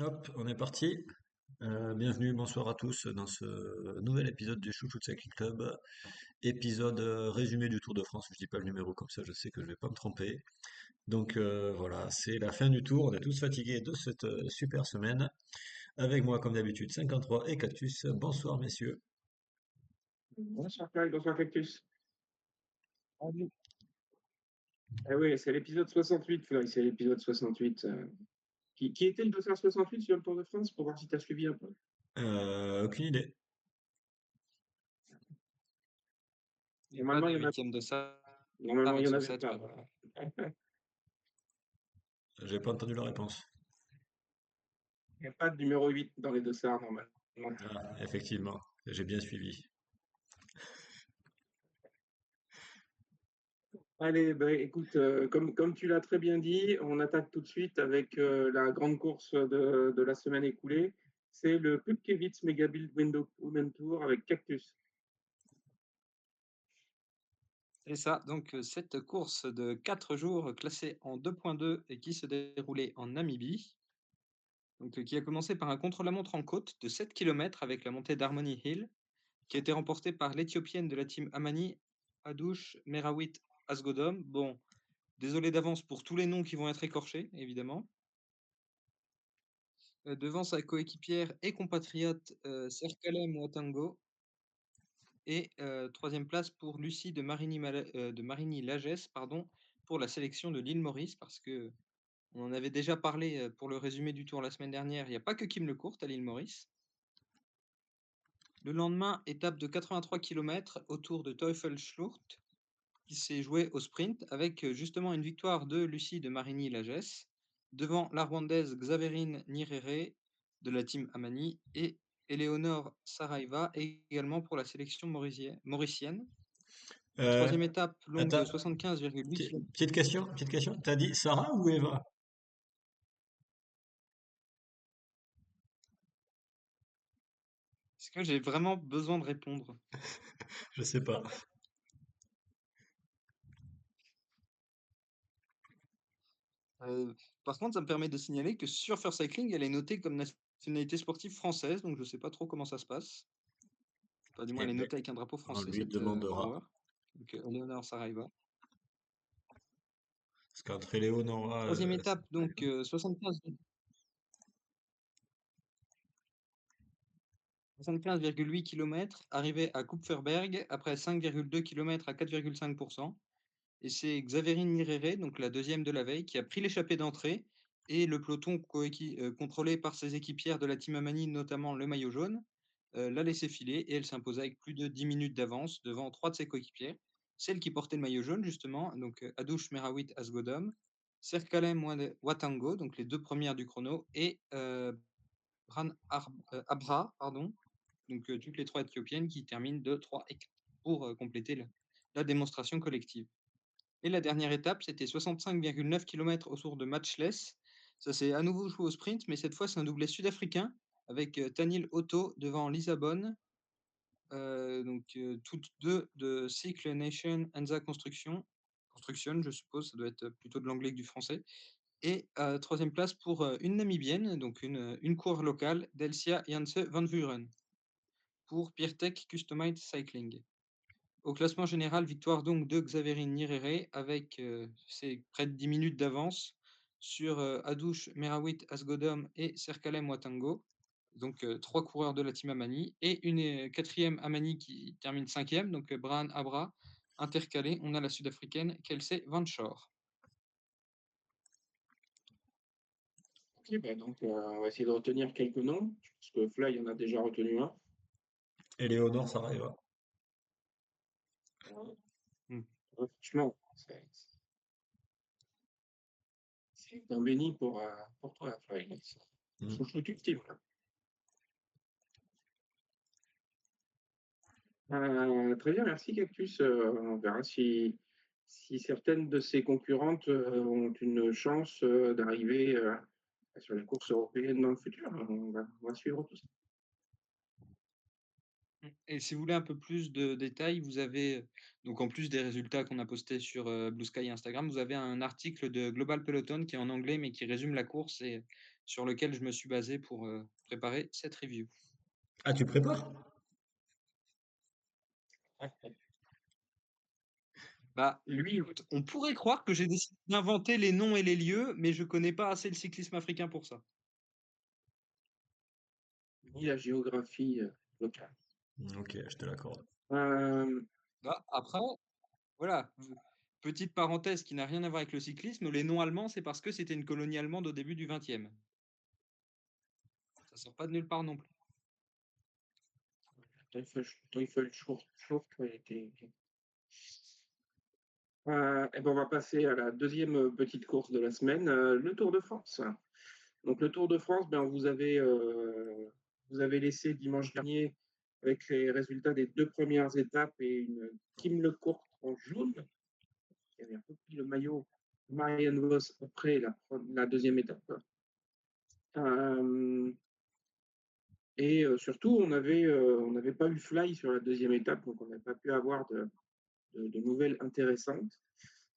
Hop, on est parti. Bienvenue, bonsoir à tous dans ce nouvel épisode du Chouchou Cycling Club. Épisode résumé du Tour de France. Je dis pas le numéro comme ça, je sais que je vais pas me tromper. Donc voilà, c'est la fin du tour. On est tous fatigués de cette super semaine. Avec moi, comme d'habitude, 53 et Cactus. Bonsoir, messieurs. Bonsoir Clark, bonsoir Cactus. Ah oui, c'est l'épisode 68, Floyd, c'est l'épisode 68. Qui était le 268 sur le Tour de France pour voir si tu as suivi un peu? Aucune idée. Il n'y a pas Normalement, de il y en a, huitième de ça normalement, il y avec en son avait set. pas. Voilà. J'ai pas entendu la réponse. Il n'y a pas de numéro 8 dans les dossards, normalement. Ah, effectivement, j'ai bien suivi. Allez, bah, écoute, comme tu l'as très bien dit, on attaque tout de suite avec la grande course de la semaine écoulée. C'est le Pupkewitz Mega Build Women Tour avec Cactus. C'est ça, donc cette course de 4 jours classée en 2.2 et qui se déroulait en Namibie, donc, qui a commencé par un contre-la-montre en côte de 7 km avec la montée d'Harmony Hill, qui a été remportée par l'Éthiopienne de la team Amani, Adouche Merawit Asgodom. Bon, désolé d'avance pour tous les noms qui vont être écorchés, évidemment. Devant sa coéquipière et compatriote Serkalem Mwatango. Et troisième place pour Lucie de Marigny-Lagesse, pardon, pour la sélection de l'île Maurice, parce que on en avait déjà parlé pour le résumé du tour la semaine dernière. Il n'y a pas que Kim Lecourt à l'île Maurice. Le lendemain, étape de 83 km autour de Teufelsschlucht, qui s'est jouée au sprint, avec justement une victoire de Lucie de Marigny-Lagesse, devant la Rwandaise Xaverine Nirere de la team Amani et Eleonore Saraiva également pour la sélection mauricienne. Euh, Troisième étape longue de attends, 75,8 km. petite question, petite question. T'as dit Sarah ou Eva? Est-ce que j'ai vraiment besoin de répondre? Je sais pas. Par contre, ça me permet de signaler que sur First Cycling, elle est notée comme nationalité sportive française, donc je sais pas trop comment ça se passe. Enfin, du moins, Eh elle est ben, notée avec un drapeau on français, lui cette demandera. coureur. Donc, Eleonore Saraiva. Parce qu'entre Eleonora, Troisième étape, donc 75,8 km, arrivée à Kupferberg après 5,2 km à 4,5%. Et c'est Xaverine Nirere, donc la deuxième de la veille, qui a pris l'échappée d'entrée et le peloton contrôlé par ses équipières de la Team Amani, notamment le maillot jaune, l'a laissé filer et elle s'imposa avec plus de 10 minutes d'avance devant trois de ses coéquipières. Celle qui portait le maillot jaune, justement, donc Adouche Merawit Asgodom, Serkalem Watango, donc les deux premières du chrono, et Abra, pardon, donc toutes les trois éthiopiennes qui terminent de 3 et 4 pour compléter la démonstration collective. Et la dernière étape, c'était 65,9 km autour de Matchless. Ça s'est à nouveau joué au sprint, mais cette fois, c'est un doublet sud-africain avec Tanil Otto devant Lisabonne, donc toutes deux de Cycle Nation Enza Construction, je suppose, ça doit être plutôt de l'anglais que du français. Et troisième place pour une Namibienne, donc une coureur locale, Delcia Janse van Vuren, pour Piertech Customized Cycling. Au classement général, victoire donc de Xaverine Nirere avec ses près de 10 minutes d'avance sur Adouche Merawit Asgodom et Serkalem Watango. Donc trois coureurs de la team Amani et une quatrième Amani qui termine cinquième, donc Braan Abra. Intercalé, on a la sud-africaine Kelsey Van Shore. Ok, bah donc on va essayer de retenir quelques noms. Je pense que Fly en a déjà retenu un. Eleonore Saraiva. Hmm. Franchement, c'est un béni pour toi, Fly. Mm. Chouchou-team. Très bien, merci Cactus. On verra si certaines de ses concurrentes ont une chance d'arriver sur les courses européennes dans le futur. On va suivre tout ça. Et si vous voulez un peu plus de détails, vous avez, donc en plus des résultats qu'on a postés sur Blue Sky et Instagram, vous avez un article de Global Peloton qui est en anglais mais qui résume la course et sur lequel je me suis basé pour préparer cette review. Ah, tu prépares? Bah, Lui, écoute, on pourrait croire que j'ai décidé d'inventer les noms et les lieux, mais je connais pas assez le cyclisme africain pour ça. ni la géographie locale. Ok, je te l'accorde. Bah, après, voilà, petite parenthèse qui n'a rien à voir avec le cyclisme, les noms allemands, c'est parce que c'était une colonie allemande au début du XXe. Ça sort pas de nulle part non plus. Teufelsschurt, était. Et ben on va passer à la deuxième petite course de la semaine, le Tour de France. Donc le Tour de France, ben, vous avez laissé dimanche dernier avec les résultats des 2 premières étapes et une Kim Lecourt en jaune qui avait repris le maillot Marianne Vos après la deuxième étape. Et surtout, on n'avait pas eu Fly sur la deuxième étape, donc on n'a pas pu avoir de nouvelles intéressantes.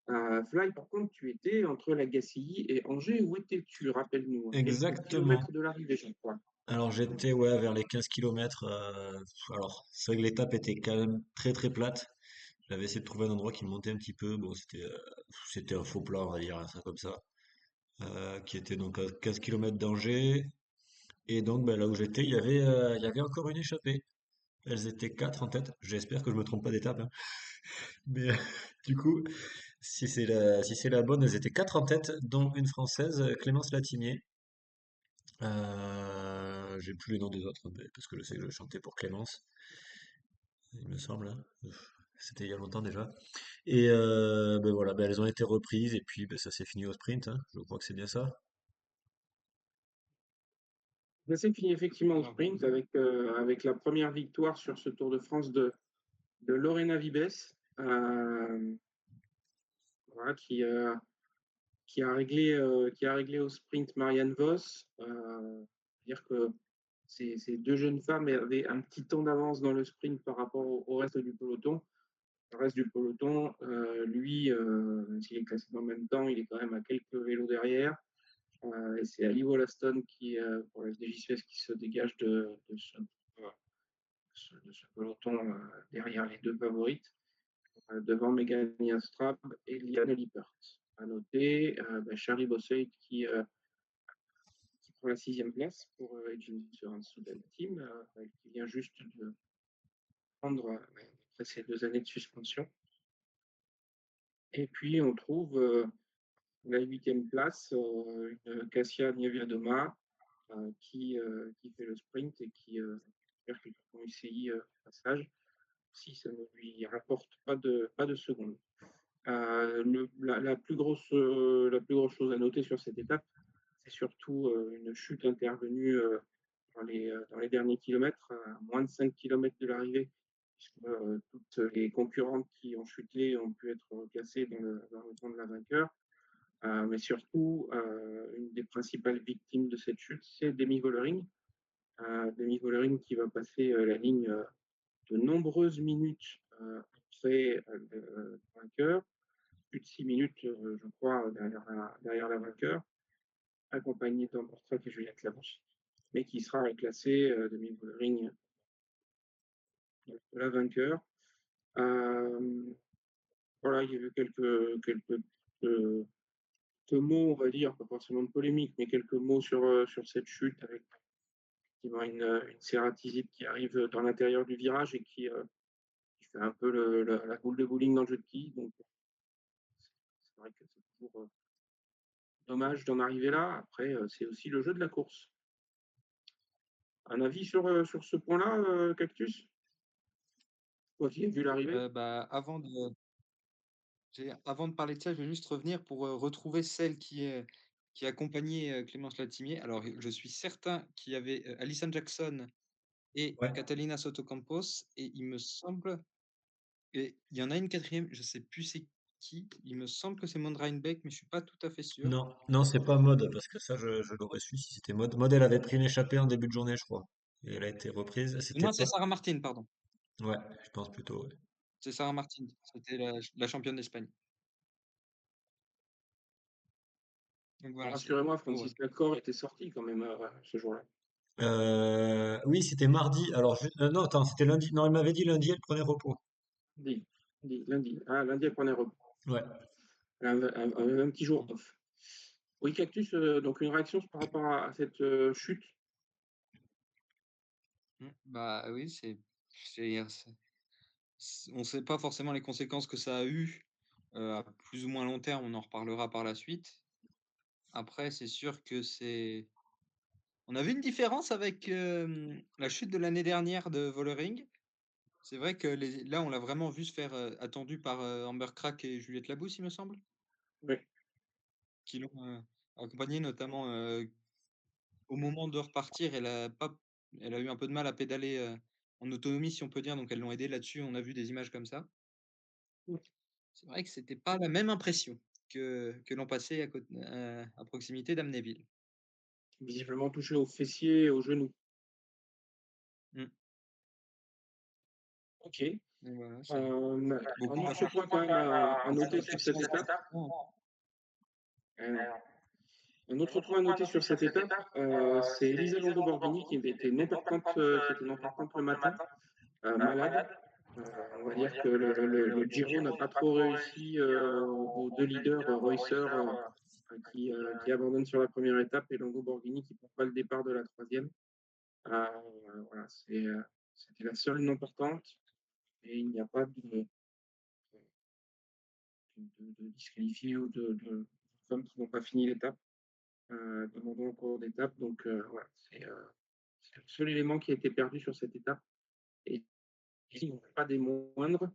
Fly, par contre, tu étais entre la Gacilly et Angers. Où étais-tu? Rappelle-nous. À quelques Exactement. kilomètres de l'arrivée, je crois. Alors j'étais ouais, vers les 15 kilomètres. Alors c'est vrai que l'étape était quand même très très plate. J'avais essayé de trouver un endroit qui me montait un petit peu. Bon, c'était un faux plat, on va dire ça comme ça. Qui était donc à 15 kilomètres d'Angers. Et donc ben, là où j'étais, il y avait encore une échappée. Elles étaient quatre en tête. J'espère que je me trompe pas d'étape, hein. Mais du coup, si c'est la bonne, elles étaient quatre en tête, dont une française, Clémence Latimier. J'ai plus les noms des autres, mais parce que je sais que je chantais pour Clémence, il me semble, hein. C'était il y a longtemps déjà. Et ben voilà, ben elles ont été reprises et puis ben ça s'est fini au sprint, hein. Je crois que c'est bien ça. Ça s'est fini effectivement au sprint avec la première victoire sur ce Tour de France de Lorena Vibes, voilà, qui a réglé au sprint Marianne Vos. Dire que ces deux jeunes femmes avaient un petit temps d'avance dans le sprint par rapport au reste du peloton. Le reste du peloton, lui, même s'il est classé dans le même temps, il est quand même à quelques vélos derrière. Et c'est Ali Wollaston pour la FDJ Suez, qui se dégage de ce peloton derrière les deux favorites, devant Megan Yastrab et Liane Lippert. À noter Charlie Bosseit qui prend la 6e place pour Edge Insurance Soudan Team, qui vient juste de prendre après ces 2 années de suspension. Et puis on trouve la 8e place, une Cassia Niewiadoma qui fait le sprint et qui espère qu'il va prendre UCI passage, si ça ne lui rapporte pas de secondes. La plus grosse chose à noter sur cette étape, c'est surtout une chute intervenue dans les derniers kilomètres, à moins de 5 kilomètres de l'arrivée, puisque toutes les concurrentes qui ont chuté ont pu être classées dans le temps de la vainqueur. Mais surtout, une des principales victimes de cette chute, c'est Demi Vollering. Demi Vollering qui va passer la ligne de nombreuses minutes après le vainqueur, plus de 6 minutes, je crois, derrière la vainqueur, accompagnée d'un portrait et Juliette Labouche, mais qui sera classé Demi Vollering de la vainqueur. Voilà, il y a eu quelques mots, on va dire, pas forcément de polémique, mais quelques mots sur cette chute avec une Ceratizid qui arrive dans l'intérieur du virage et qui fait un peu la boule de bowling dans le jeu de quilles. Donc, c'est vrai que c'est toujours dommage d'en arriver là. Après, c'est aussi le jeu de la course. Un avis sur ce point-là, Cactus? Toi qui as vu l'arrivée? Bah, avant de parler de ça, je vais juste revenir pour retrouver celle qui accompagnait Clémence Latimier. Alors, je suis certain qu'il y avait Alison Jackson et Ouais. Catalina Sotocampos, et il me semble, et il y en a une quatrième, je sais plus c'est qui, il me semble que c'est Mondra Beck, mais je suis pas tout à fait sûr. Non, non, c'est pas Mode, parce que ça, je l'aurais su si c'était Mode. Mode, elle avait pris une échappée en début de journée, je crois. Et elle a été reprise. C'était Non, c'est pas. Sarah Martin, pardon. Ouais, je pense plutôt, ouais. C'est Sarah Martin, c'était la championne d'Espagne. Donc voilà, c'est Rassurez-moi, pour eux. Francisca Cor était sorti quand même ce jour-là. Oui, c'était mardi. Alors, non, attends, c'était lundi. Non, il m'avait dit lundi, elle prenait repos. Lundi. Ah, lundi, elle prenait repos. Ouais. Un petit jour off. Oui, Cactus, donc une réaction par rapport à cette chute. Bah oui, on ne sait pas forcément les conséquences que ça a eu à plus ou moins long terme, on en reparlera par la suite. Après, c'est sûr que on a vu une différence avec la chute de l'année dernière de Vollering. C'est vrai que là, on l'a vraiment vu se faire attendu par Amber Crack et Juliette Labousse, il me semble, Oui. qui l'ont accompagné notamment au moment de repartir. Elle a eu un peu de mal à pédaler en autonomie, si on peut dire, donc elles l'ont aidé là-dessus. On a vu des images comme ça. C'est vrai que c'était pas la même impression que l'an passé à proximité d'Amnéville. Visiblement touché au fessier et au genou. Mm. Ok. Donc voilà, Un beaucoup autre point quand même à noter sur cette étape. hein. Un autre point à noter sur cette étape, c'est Elisa Longo-Borghini qui était non partante, le matin, malade. On va dire que le Giro n'a pas trop réussi aux deux leaders, Reusser qui abandonne sur la première étape et Longo-Borghini qui ne prend pas le départ de la troisième. Voilà, c'était la seule non partante et il n'y a pas de disqualifiés ou de femmes qui n'ont pas fini l'étape, d'abandon en cours d'étape. Donc voilà, c'est le seul élément qui a été perdu sur cette étape. Et ici, pas des moindres.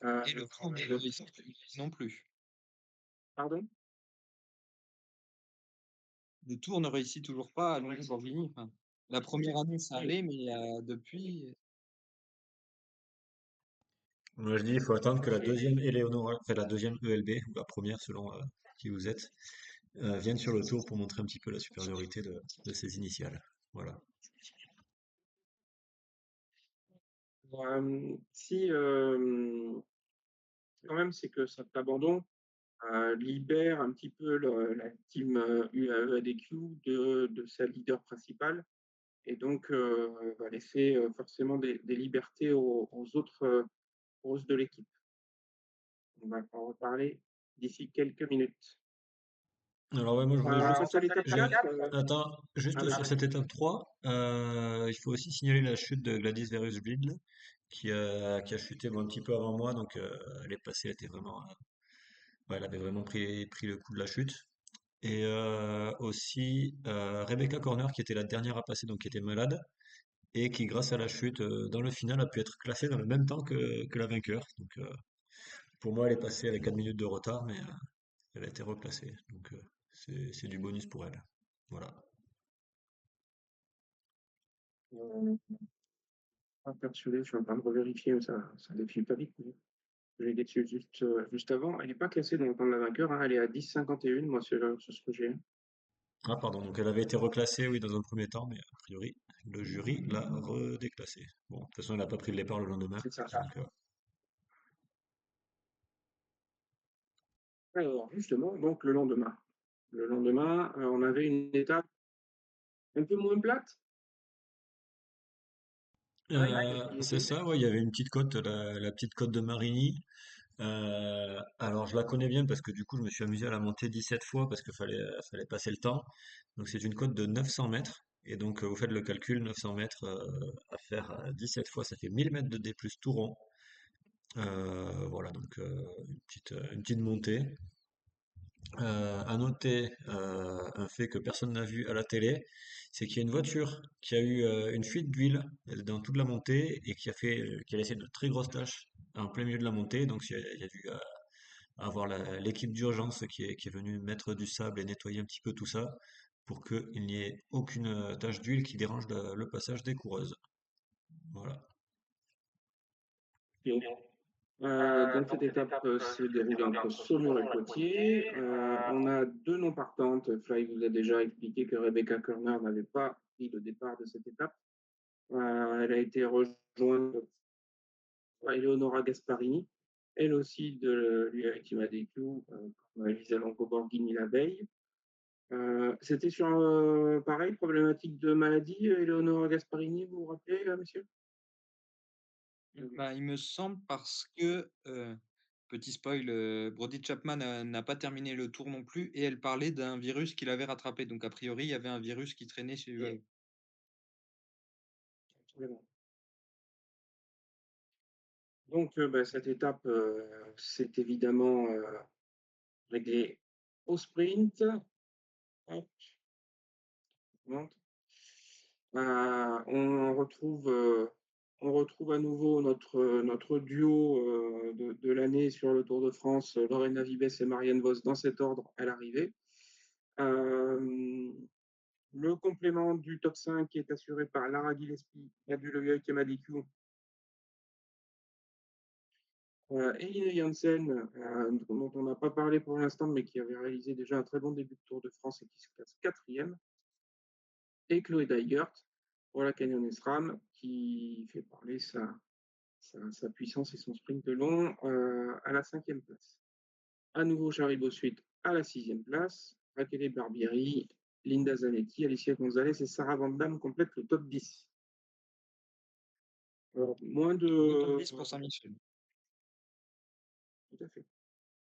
Et le tour ne réussit non plus. Pardon? Le tour ne réussit toujours pas à Longo-Borghini. Enfin, la première année, ça allait, mais depuis. Moi, je dis, il faut attendre que la deuxième Eleonora, enfin la deuxième ELB, ou la première selon qui vous êtes, vienne sur le tour pour montrer un petit peu la supériorité de ces initiales. Voilà. Si quand même, c'est que cet abandon libère un petit peu la team UAE ADQ de sa leader principale et donc va laisser forcément des libertés aux autres grosses de l'équipe. On va en reparler d'ici quelques minutes. Alors ouais, moi je voulais On juste, passe à l'étape 4. attends, juste sur cette étape 3, il faut aussi signaler la chute de Gladys Verus-Blid, qui a chuté bon, un petit peu avant moi, donc elle est passée, elle était vraiment, ouais, elle avait vraiment pris le coup de la chute. Et aussi Rebecca Corner, qui était la dernière à passer, donc qui était malade, et qui, grâce à la chute dans le final, a pu être classée dans le même temps que la vainqueur. Donc pour moi, elle est passée avec 4 minutes de retard, mais elle a été reclassée. Donc c'est du bonus pour elle. Voilà. Pas persuadé, je suis en train de revérifier, mais ça défile pas vite. Mais j'ai été dessus juste avant. Elle n'est pas classée dans le temps de la vainqueur, hein, elle est à 10,51, moi, sur ce que j'ai. Ah, pardon, donc elle avait été reclassée, oui, dans un premier temps, mais a priori, le jury l'a redéclassée. Bon, de toute façon, elle n'a pas pris le départ le lendemain. C'est ça. Donc, Alors, justement, donc le lendemain. Le lendemain, on avait une étape un peu moins plate. c'est ça, ouais, il y avait une petite côte, la petite côte de Marigny. Alors je la connais bien parce que du coup je me suis amusé à la monter 17 fois parce qu'il fallait passer le temps. Donc c'est une côte de 900 mètres. Et donc vous faites le calcul, 900 mètres à faire 17 fois, ça fait 1000 mètres de D plus tout rond. Voilà, donc une petite montée. À noter un fait que personne n'a vu à la télé, c'est qu'il y a une voiture qui a eu une fuite d'huile dans toute la montée et qui a laissé de très grosses taches en plein milieu de la montée. Donc il y a dû avoir l'équipe d'urgence qui est venue mettre du sable et nettoyer un petit peu tout ça pour qu'il n'y ait aucune tache d'huile qui dérange le passage des coureuses. Voilà. Donc cette étape s'est déroulée entre Saumur et Poitiers. On a deux non partantes. Fly vous a déjà expliqué que Rebecca Körner n'avait pas pris le départ de cette étape. Elle a été rejointe par Eleonora Gasparini, elle aussi de l'UAE Team ADQ, comme Elisa Longo-Borghini la veille. C'était sur, pareil, problématique de maladie, Eleonora Gasparini, vous vous rappelez, monsieur? Bah, il me semble parce que, petit spoil, Brody Chapman n'a pas terminé le tour non plus et elle parlait d'un virus qu'il avait rattrapé. Donc a priori, il y avait un virus qui traînait chez Et eux. absolument. Donc, bah, cette étape, s'est évidemment, réglée au sprint. Hop, monte. On retrouve à nouveau notre duo, de l'année sur le Tour de France, Lorena Vives et Marianne Vos dans cet ordre à l'arrivée. Le complément du top 5 est assuré par Lara Gillespie, Abdul Kamadikou, Eline Janssen, dont on n'a pas parlé pour l'instant, mais qui avait réalisé déjà un très bon début de Tour de France et qui se classe quatrième, et Chloé Dygert pour la Canyon SRAM, qui fait parler sa puissance et son sprint long à la cinquième place. À nouveau, Charlie Bossuet à la sixième place, Raquel Barbieri, Linda Zanetti, Alicia Gonzalez et Sarah Van Damme complètent le top 10. Alors, Le top 10 pour Saint-Michel. Tout à fait.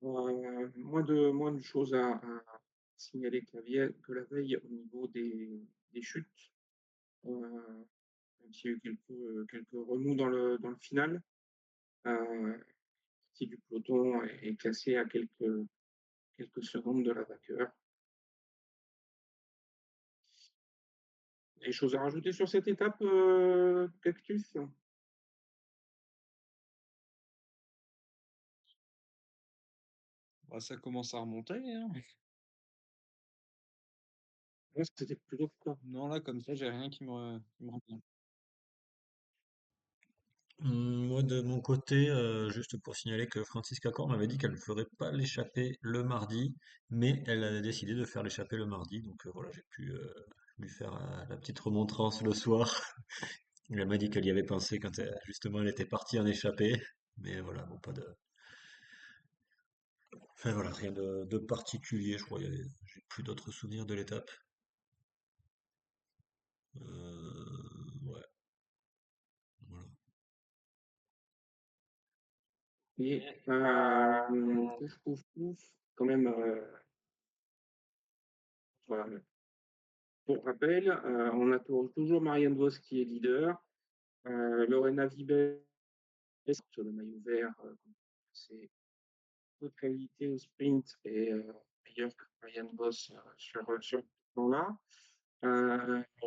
Moins de choses à signaler que la veille au niveau des chutes. Même s'il y a eu quelques remous dans le final. Partie du peloton est classée à quelques secondes de la vainqueur. Des choses à rajouter sur cette étape, Cactus? Bah, ça commence à remonter, hein. Ouais, c'était plutôt quoi? Non, là, comme ça, j'ai rien qui me revient. Moi, de mon côté, juste pour signaler que Francis Cacor m'avait dit qu'elle ne ferait pas l'échappée le mardi, mais elle a décidé de faire l'échappée le mardi. Donc voilà, j'ai pu lui faire la petite remontrance le soir. Elle m'a dit qu'elle y avait pensé quand justement elle était partie en échappée. Mais voilà, bon, pas de. Enfin voilà, rien de particulier, je crois. J'ai plus d'autres souvenirs de l'étape. Ouais, voilà. Et pouf, pouf, pouf, quand même, voilà. Pour rappel, on a toujours Marianne Vos qui est leader. Lorena Vibes sur le maillot vert, c'est haute qualité au sprint et meilleur que Marianne Vos sur ce plan-là.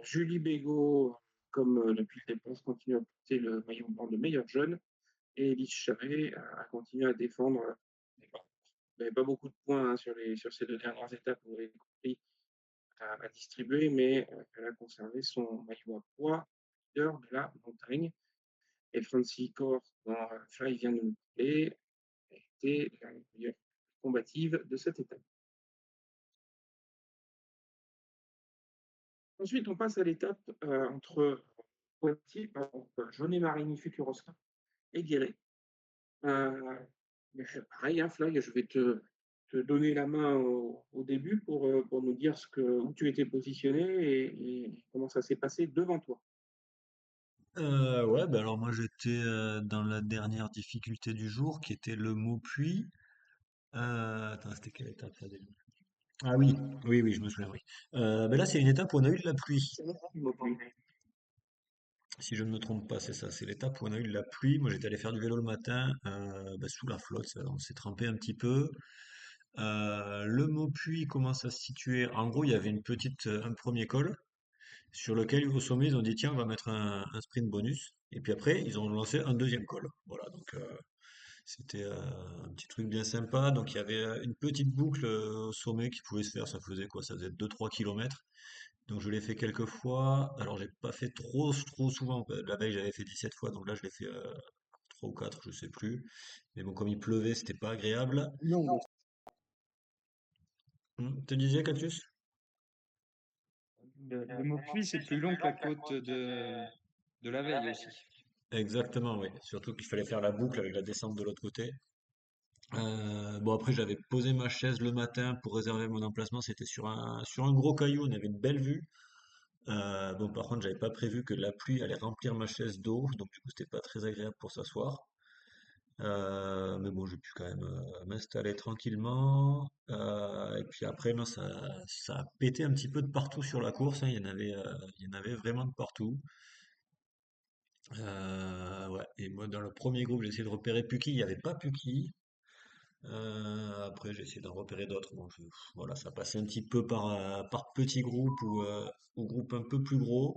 Julie Bégaud, comme depuis le départ, continue à porter le maillot blanc de meilleure jeune. Et Elise Charret a continué à défendre. Il n'y avait pas beaucoup de points, hein, sur ces deux dernières étapes, vous avez compris, à distribuer, mais elle a conservé son maillot à poids, leader de la montagne. Et Francie Corr, dont Fly vient de nous parler, a été la meilleure combative de cette étape. Ensuite, on passe à l'étape entre Poitiers, Jaunet-Marini Futurosa et Guéret. Pareil, hein, Fly, je vais te donner la main au début pour nous dire où tu étais positionné et comment ça s'est passé devant toi. Ouais, bah alors moi j'étais dans la dernière difficulté du jour qui était le mot puits. Attends, c'était quelle étape ça déjà? Ah oui, oui, oui, je me souviens, oui. Ben là, c'est une étape où on a eu de la pluie. C'est bon, il m'a plu. Si je ne me trompe pas, c'est ça. C'est l'étape où on a eu de la pluie. Moi, j'étais allé faire du vélo le matin, sous la flotte. On s'est trempé un petit peu. Le mot puits commence à se situer. En gros, il y avait un premier col sur lequel, au sommet, ils ont dit, tiens, on va mettre un sprint bonus. Et puis après, ils ont lancé un deuxième col. Voilà, donc c'était un petit truc bien sympa. Donc il y avait une petite boucle au sommet qui pouvait se faire. Ça faisait quoi? Ça faisait 2-3 kilomètres. Donc je l'ai fait quelques fois. Alors j'ai pas fait trop souvent. La veille j'avais fait 17 fois, donc là je l'ai fait 3 ou 4, je sais plus. Mais bon, comme il pleuvait, c'était pas agréable. Non, Te disais, Cactus? Le mot pluie, c'est plus long que la côte de la veille aussi. Exactement, oui. Surtout qu'il fallait faire la boucle avec la descente de l'autre côté. Bon, après, j'avais posé ma chaise le matin pour réserver mon emplacement. C'était sur un gros caillou. On avait une belle vue. Bon, par contre, j'avais pas prévu que la pluie allait remplir ma chaise d'eau. Donc, du coup, c'était pas très agréable pour s'asseoir. Mais bon, j'ai pu quand même m'installer tranquillement. Et puis après, non, ça a pété un petit peu de partout sur la course, hein. Il y en avait vraiment de partout. Ouais. Et moi, dans le premier groupe, j'ai essayé de repérer Puki. Il n'y avait pas Puki. Après, j'ai essayé d'en repérer d'autres. Bon, voilà, ça passait un petit peu par petits groupes ou groupes un peu plus gros.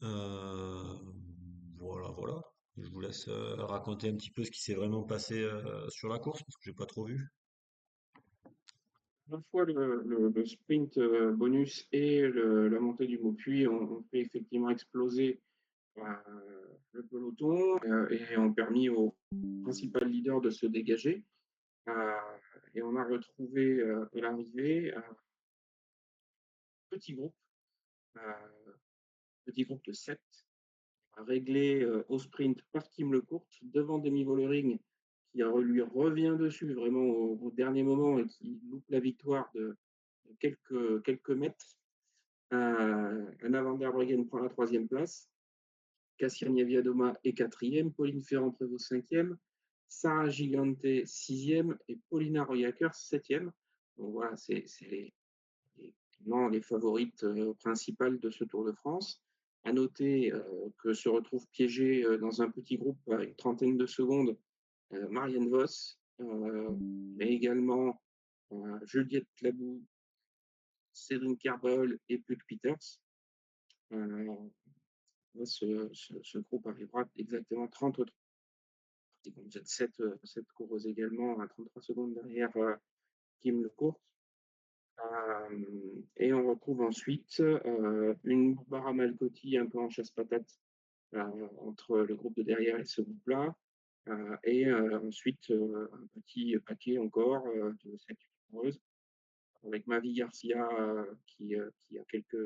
Euh, voilà, voilà. Je vous laisse raconter un petit peu ce qui s'est vraiment passé sur la course, parce que j'ai pas trop vu. À la fois le sprint bonus et la montée du Maupuy ont fait effectivement exploser le peloton et ont permis au principal leader de se dégager. Euh, et on a retrouvé à l'arrivée un petit groupe, euh, petit groupe de 7, réglé au sprint par Kim Lecourt devant Demi Vollering qui lui revient dessus vraiment au dernier moment et qui loupe la victoire de quelques mètres. Anna van der Breggen prend la troisième place. Cassia Niewiadoma est quatrième, Pauline Ferrand-Prévot cinquième, Sarah Gigante sixième et Paulina Royacker septième. Donc voilà, c'est les favorites principales de ce Tour de France. À noter que se retrouve piégée dans un petit groupe à une trentaine de secondes Marianne Vos, mais également Juliette Labou, Céline Carbol et Puk Peters. Euh, ce groupe arrivera exactement 30 autres. Vous êtes 7 coureuses également à 33 secondes derrière Kim Lecourt. Et on retrouve ensuite une Barbara Malcotti un peu en chasse-patate entre le groupe de derrière et ce groupe-là. Et ensuite, un petit paquet encore de 7 coureuses avec Mavi Garcia qui a quelques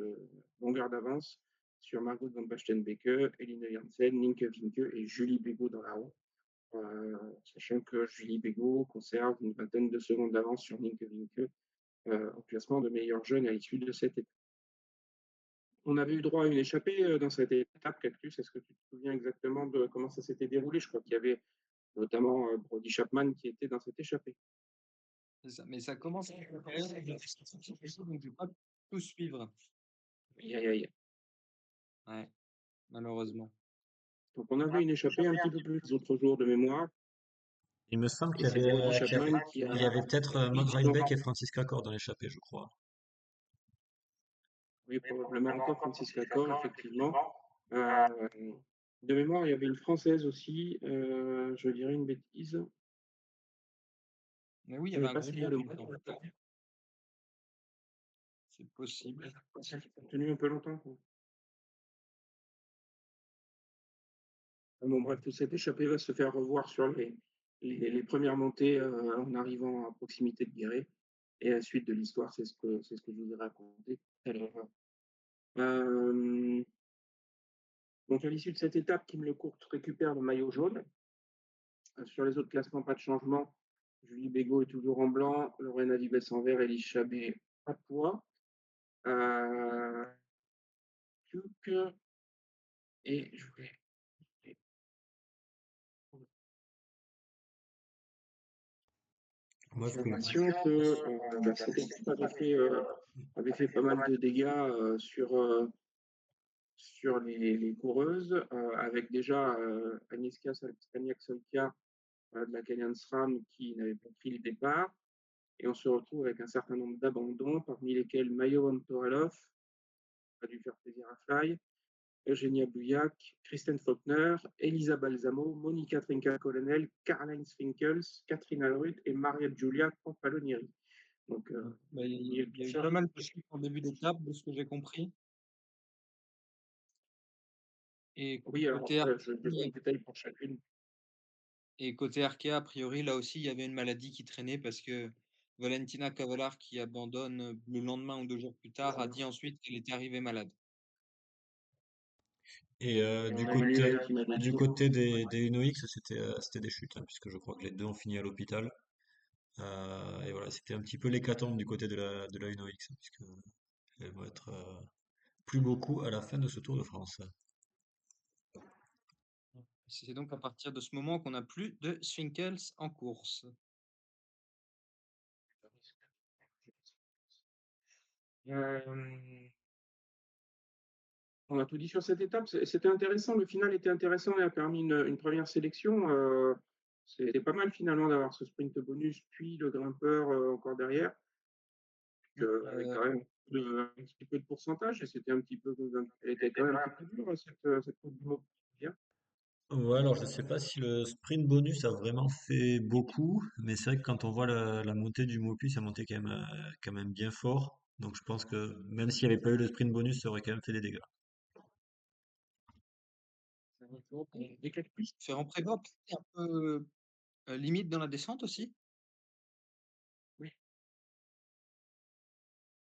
longueurs d'avance sur Margot Van Basten-Beke, Eline Janssen, Ninke Vinke et Julie Bégaud dans la roue. Sachant que Julie Bégaud conserve une vingtaine de secondes d'avance sur Ninke Vinke au classement de meilleur jeune à l'issue de cette étape. On avait eu droit à une échappée dans cette étape, Cactus. Est-ce que tu te souviens exactement de comment ça s'était déroulé? Je crois qu'il y avait notamment Brody Chapman qui était dans cette échappée. Ça. Mais ça commence à être la période où donc je vais pas tout suivre. Aïe, aïe, aïe. Ouais, malheureusement. Donc on avait une échappée un petit peu plus les autres jours de mémoire. Il me semble Et c'est Brody Chapman qui qu'il y avait peut-être Maud ils ont Riebeck et Francisca Cord dans l'échappée, je crois. oui, probablement encore Francisca Cor, effectivement. Euh, de mémoire, il y avait une Française aussi, je dirais une bêtise. Mais oui, il y Il n'y avait avait un pas gros Célia groupe. Lemoine. C'est possible. Celle qui a tenu un peu longtemps. Bon, bref, toute cette échappée va se faire revoir sur les premières montées en arrivant à proximité de Guéret. Et la suite de l'histoire, c'est ce que je vous ai raconté tout à l'heure. Donc, à l'issue de cette étape, Kim Lecourt récupère le maillot jaune. Sur les autres classements, pas de changement. Julie Bégaud est toujours en blanc. Lorena Vibes en vert. Elise Chabet, pas de poids. Et je voulais. Moi, ce que... Information que cette équipe avait fait pas mal de dégâts sur les coureuses, avec déjà Agnieszka Staniak-Solkia de la Canyon SRAM qui n'avait pas pris le départ. Et on se retrouve avec un certain nombre d'abandons, parmi lesquels Mayo Van Torelov, a dû faire plaisir à Fly, Eugenia Bouillac, Kristen Faulkner, Elisa Balsamo, Monica Trinca-Colonel, Karl-Heinz Finkels, Catherine Alrud et Maria Giulia Campalonieri. Donc, Il y a eu pas mal de chiffres en début d'étape, de ce que j'ai compris. Et oui, alors côté après, je donne le détail pour chacune. Et côté Arkea, a priori, là aussi, il y avait une maladie qui traînait parce que Valentina Cavalar, qui abandonne le lendemain ou 2 jours plus tard, a dit ensuite qu'elle était arrivée malade. Et Et on a Manuel qui m'a dit du côté des UNOX, c'était des chutes, hein, puisque je crois que les deux ont fini à l'hôpital. Et voilà, c'était un petit peu l'hécatombe du côté de la UNOX, hein, puisque elles vont être plus beaucoup à la fin de ce Tour de France. C'est donc à partir de ce moment qu'on n'a plus de Swinkels en course. Euh, on a tout dit sur cette étape. C'était intéressant. Le final était intéressant et a permis une première sélection. C'était pas mal finalement d'avoir ce sprint bonus, puis le grimpeur encore derrière, avec quand même un petit peu de pourcentage. Et c'était un petit peu, elle était quand même un petit peu dure cette Coupe du Monde. Bien. Ouais, alors je sais pas si le sprint bonus a vraiment fait beaucoup, mais c'est vrai que quand on voit la montée du Mopu, ça montait quand même bien fort. Donc je pense que même s'il n'y avait pas eu le sprint bonus, ça aurait quand même fait des dégâts. Des quelques plus. Ferrand-Prévot, un peu limite dans la descente aussi. Oui.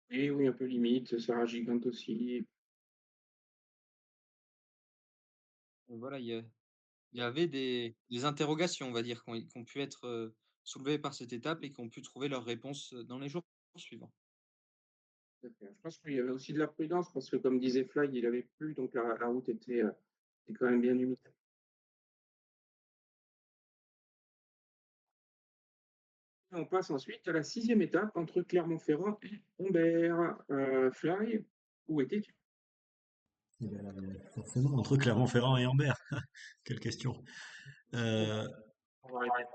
Et oui, un peu limite. Sarah Gigante aussi. Voilà, il y avait des interrogations, on va dire, qui ont pu être soulevées par cette étape et qui ont pu trouver leur réponse dans les jours suivants. Je pense qu'il y avait aussi de la prudence parce que, comme disait Fly, il avait plu, donc la route était quand même bien humide. On passe ensuite à la 6e étape entre Clermont-Ferrand et Humbert. Fly, où étais-tu? Forcément, entre Clermont-Ferrand et Ambert, quelle question. Euh, On va arrêter.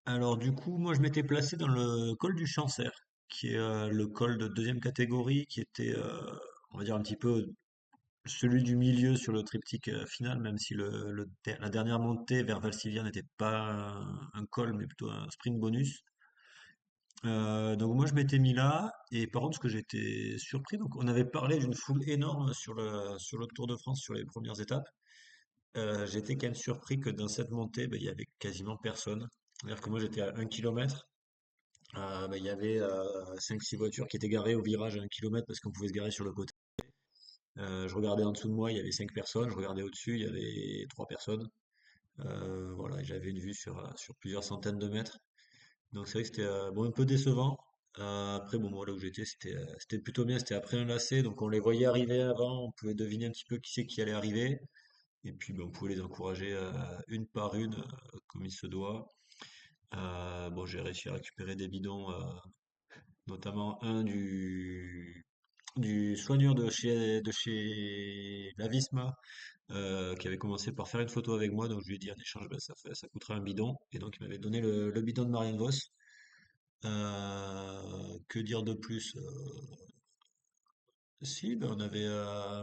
alors du coup, moi je m'étais placé dans le col du Sancerre, qui est le col de deuxième catégorie, qui était, on va dire un petit peu celui du milieu sur le triptyque final, même si la dernière montée vers Valsivia n'était pas un col, mais plutôt un sprint bonus. Donc moi je m'étais mis là, et par contre ce que j'étais surpris, donc on avait parlé d'une foule énorme sur le Tour de France sur les premières étapes. J'étais quand même surpris que dans cette montée, ben, il y avait quasiment personne. C'est-à-dire que moi j'étais à 1 kilomètre, ben, il y avait 5-6 voitures qui étaient garées au virage à 1 kilomètre parce qu'on pouvait se garer sur le côté. Je regardais en dessous de moi, il y avait 5 personnes. Je regardais au-dessus, il y avait 3 personnes. Voilà, et j'avais une vue sur plusieurs centaines de mètres. Donc c'est vrai que c'était bon, un peu décevant. Après, bon, moi là où j'étais, c'était plutôt bien. C'était après un lacet, donc on les voyait arriver avant. On pouvait deviner un petit peu qui c'est qui allait arriver. Et puis, ben, on pouvait les encourager une par une, comme il se doit. Bon, j'ai réussi à récupérer des bidons, notamment un du soigneur de chez Lavisma, qui avait commencé par faire une photo avec moi. Donc je lui ai dit en échange, ben, ça coûtera un bidon. Et donc il m'avait donné le bidon de Marianne Vos. Que dire de plus? Si, ben, on avait,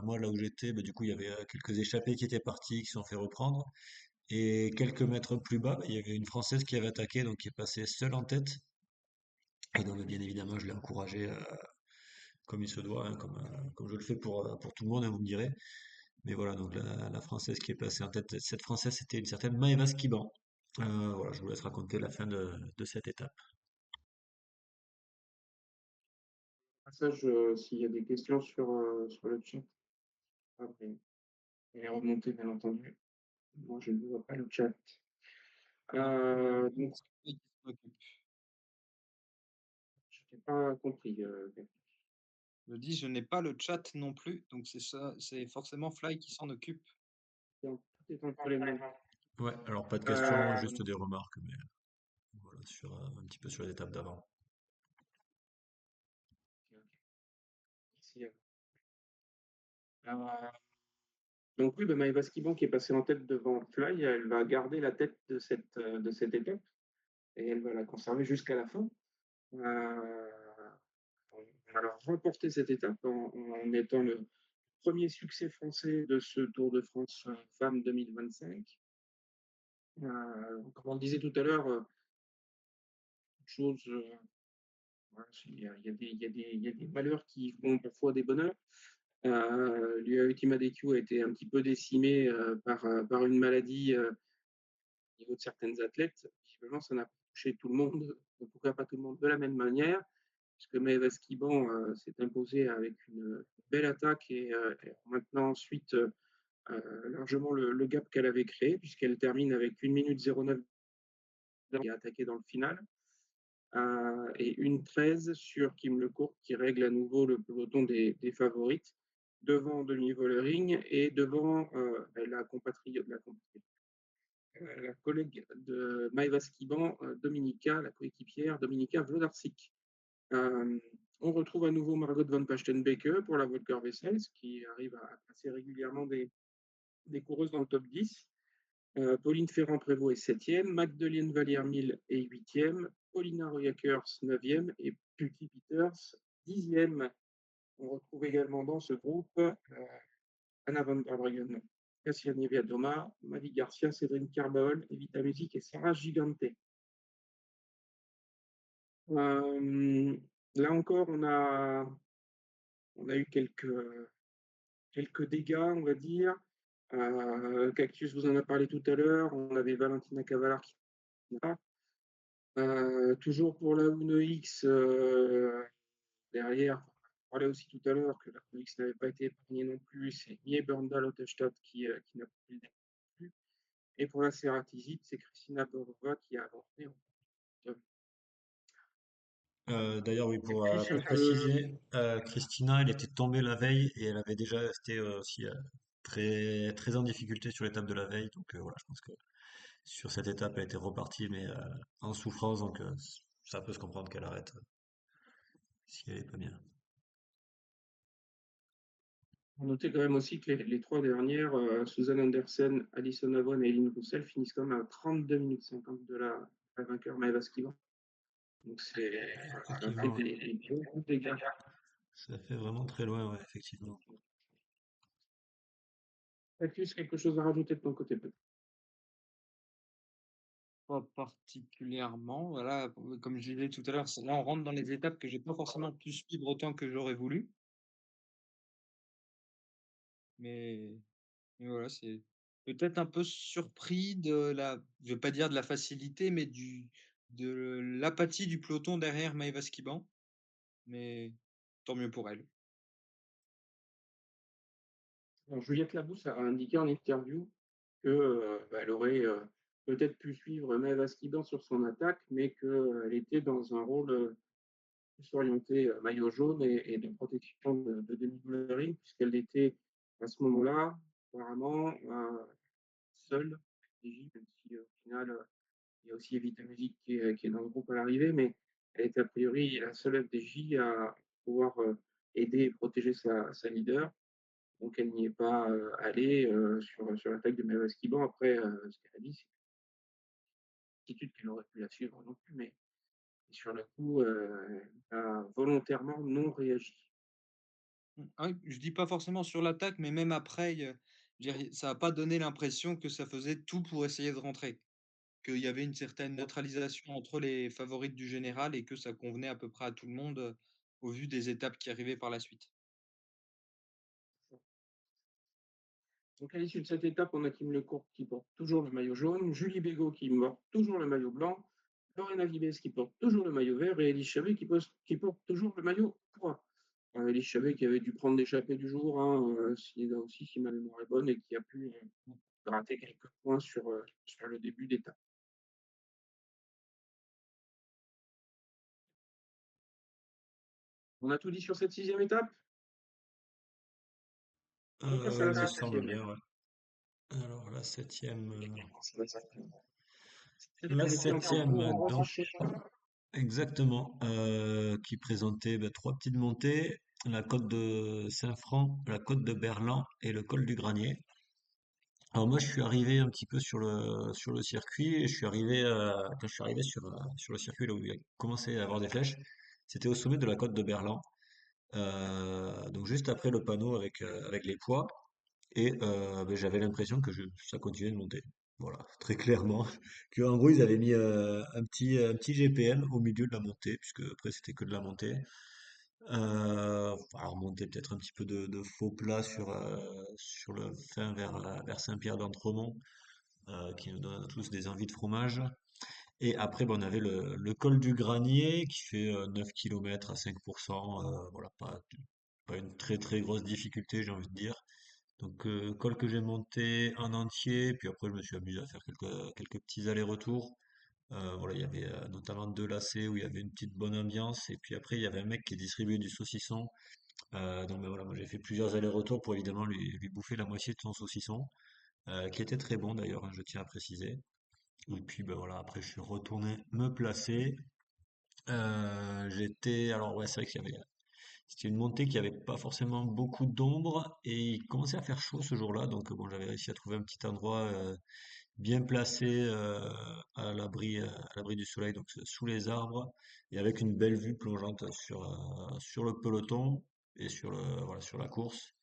moi là où j'étais, ben, du coup il y avait quelques échappés qui étaient partis, qui se sont fait reprendre. Et quelques mètres plus bas, ben, il y avait une Française qui avait attaqué, donc qui est passée seule en tête. Et donc bien évidemment je l'ai encouragée comme il se doit, hein, comme je le fais pour tout le monde, hein, vous me direz. Mais voilà, donc la Française qui est passée en tête, cette Française c'était une certaine Maëva Skiban. Voilà, je vous laisse raconter la fin de cette étape. Passage, s'il y a des questions sur le chat. Après, elle est remontée, bien entendu. Moi, je ne vois pas le chat. Donc, je n'ai pas compris. Je dis, je n'ai pas le chat non plus, donc c'est ça, c'est forcément Fly qui s'en occupe. Tout est entre les mains. Ouais, alors pas de questions, Euh, juste des remarques, mais voilà, un petit peu sur les étapes d'avant. Ici, donc oui, ben, Maëva Skiban qui est passée en tête devant Fly, elle va garder la tête de cette étape et elle va la conserver jusqu'à la fin. Euh, on va alors remporter cette étape en étant le premier succès français de ce Tour de France Femmes 2025. Comme on le disait tout à l'heure, chose, voilà, il y a des malheurs qui font parfois des bonheurs. L'UAE Ultima DQ a été un petit peu décimé par une maladie au niveau de certaines athlètes. Visiblement, ça n'a pas touché tout le monde, en tout cas pas tout le monde de la même manière, puisque Maëva Skiban s'est imposée avec une belle attaque et maintenant ensuite largement le gap qu'elle avait créé, puisqu'elle termine avec 1 minute 09 qui est attaqué dans le final, et 1:13 sur Kim Lecourt qui règle à nouveau le peloton des favorites, devant Denis Vollering et devant la compatriote, la collègue de Maëva Skiban, Dominika, la coéquipière Dominika Wlodarczyk. On retrouve à nouveau Margot van Pastenbeke pour la Volker Wessels, qui arrive à passer régulièrement des coureuses dans le top 10. Pauline Ferrand-Prévot est 7e, Magdalene Vallière-Mille est 8e, Paulina Royackers 9e et Putty Peters 10e. On retrouve également dans ce groupe Anna van der Breggen, Cassia Nieviadoma, Mavi Garcia, Cédrine Carbol, Evita Music et Sarah Gigante. Là encore, on a eu quelques dégâts, on va dire. Cactus vous en a parlé tout à l'heure. On avait Valentina Cavallard qui toujours pour la Uno X derrière. On parlait aussi tout à l'heure que la Uno X n'avait pas été épargnée non plus. C'est Mie Berndal Ottestadt qui n'a pas pu le plus. Et pour la Ceratizid, c'est Christina Borova qui a avancé. D'ailleurs, oui, pour, Plus un pour peu. préciser, Christina, elle était tombée la veille et elle avait déjà été aussi très, très en difficulté sur l'étape de la veille. Donc voilà, je pense que sur cette étape, elle était repartie, mais en souffrance. Donc ça peut se comprendre qu'elle arrête si elle est pas bien. On notait quand même aussi que les trois dernières, Susan Andersen, Alison Avon et Eileen Roussel, finissent quand même à 32 minutes 50 de la vainqueur Maëva Skiban. Donc elle a fait Effectivement, ouais. des gros dégâts. Ça fait vraiment très loin, ouais, effectivement. Cactus, quelque chose à rajouter de ton côté peut-être? Pas particulièrement. Voilà, comme je disais tout à l'heure, là on rentre dans les étapes que j'ai pas forcément pu suivre autant que j'aurais voulu. Mais, mais voilà, c'est peut-être un peu surpris je vais pas dire de la facilité, mais de l'apathie du peloton derrière Maëva Skiban. Mais tant mieux pour elle. Alors, Juliette Labousse a indiqué en interview qu'elle aurait peut-être pu suivre Maëva Skiban sur son attaque, mais qu'elle était dans un rôle plus orienté maillot jaune et de protection de Demi Vollering, puisqu'elle était à ce moment-là apparemment seule, même si au final il y a aussi Evita Music qui est dans le groupe à l'arrivée, mais elle est a priori la seule FDJ à pouvoir aider et protéger sa leader. Donc elle n'y est pas allée sur l'attaque de Maëva Skiban. Après, ce qu'elle a dit, c'est une attitude qu'elle aurait pu la suivre non plus, mais sur le coup, elle a volontairement non réagi. Ah oui, je dis pas forcément sur l'attaque, mais même après, je veux dire, ça a pas donné l'impression que ça faisait tout pour essayer de rentrer. Qu'il y avait une certaine neutralisation entre les favorites du général et que ça convenait à peu près à tout le monde, au vu des étapes qui arrivaient par la suite. Donc à l'issue de cette étape, on a Kim Lecourt qui porte toujours le maillot jaune, Julie Bégaud qui porte toujours le maillot blanc, Lorena Vibes qui porte toujours le maillot vert et Elise Chavet qui porte toujours le maillot poids. Elise Chavet qui avait dû prendre l'échappée du jour, hein, là aussi si ma mémoire est bonne, et qui a pu gratter quelques points sur le début d'étape. On a tout dit sur cette 6e étape. On passe à la Il me semble 7e. bien, ouais. Alors la septième, Celle la qui était en septième, parcours donc enrichi. exactement, qui présentait trois petites montées, la côte de Saint-Franc, la côte de Berlan et le col du Granier. Alors moi, je suis arrivé un petit peu sur le circuit et je suis arrivé quand je suis arrivé sur le circuit là où il a commencé à avoir des flèches, c'était au sommet de la côte de Berlan, donc juste après le panneau avec les poids et ben, j'avais l'impression que ça continuait de monter. Voilà, très clairement. Que en gros ils avaient mis un petit GPM au milieu de la montée puisque après c'était que de la montée. Alors monter peut-être un petit peu de faux plat sur le fin vers Saint-Pierre d'Entremont qui nous donne à tous des envies de fromage. Et après, ben, on avait le col du Granier qui fait 9 km à 5%. Voilà, pas une très très grosse difficulté, j'ai envie de dire. Donc, col que j'ai monté en entier, puis après je me suis amusé à faire quelques petits allers-retours. Voilà, il y avait notamment 2 lacets où il y avait une petite bonne ambiance, et puis après il y avait un mec qui distribuait du saucisson. Donc ben voilà, moi j'ai fait plusieurs allers-retours pour évidemment lui bouffer la moitié de son saucisson, qui était très bon d'ailleurs, hein, je tiens à préciser. Et puis ben voilà, après je suis retourné me placer. Alors ouais, c'est vrai qu'il y avait, c'était une montée qui avait pas forcément beaucoup d'ombre et il commençait à faire chaud ce jour-là, donc bon, j'avais réussi à trouver un petit endroit bien placé à l'abri du soleil, donc sous les arbres et avec une belle vue plongeante sur le peloton et voilà, sur la course.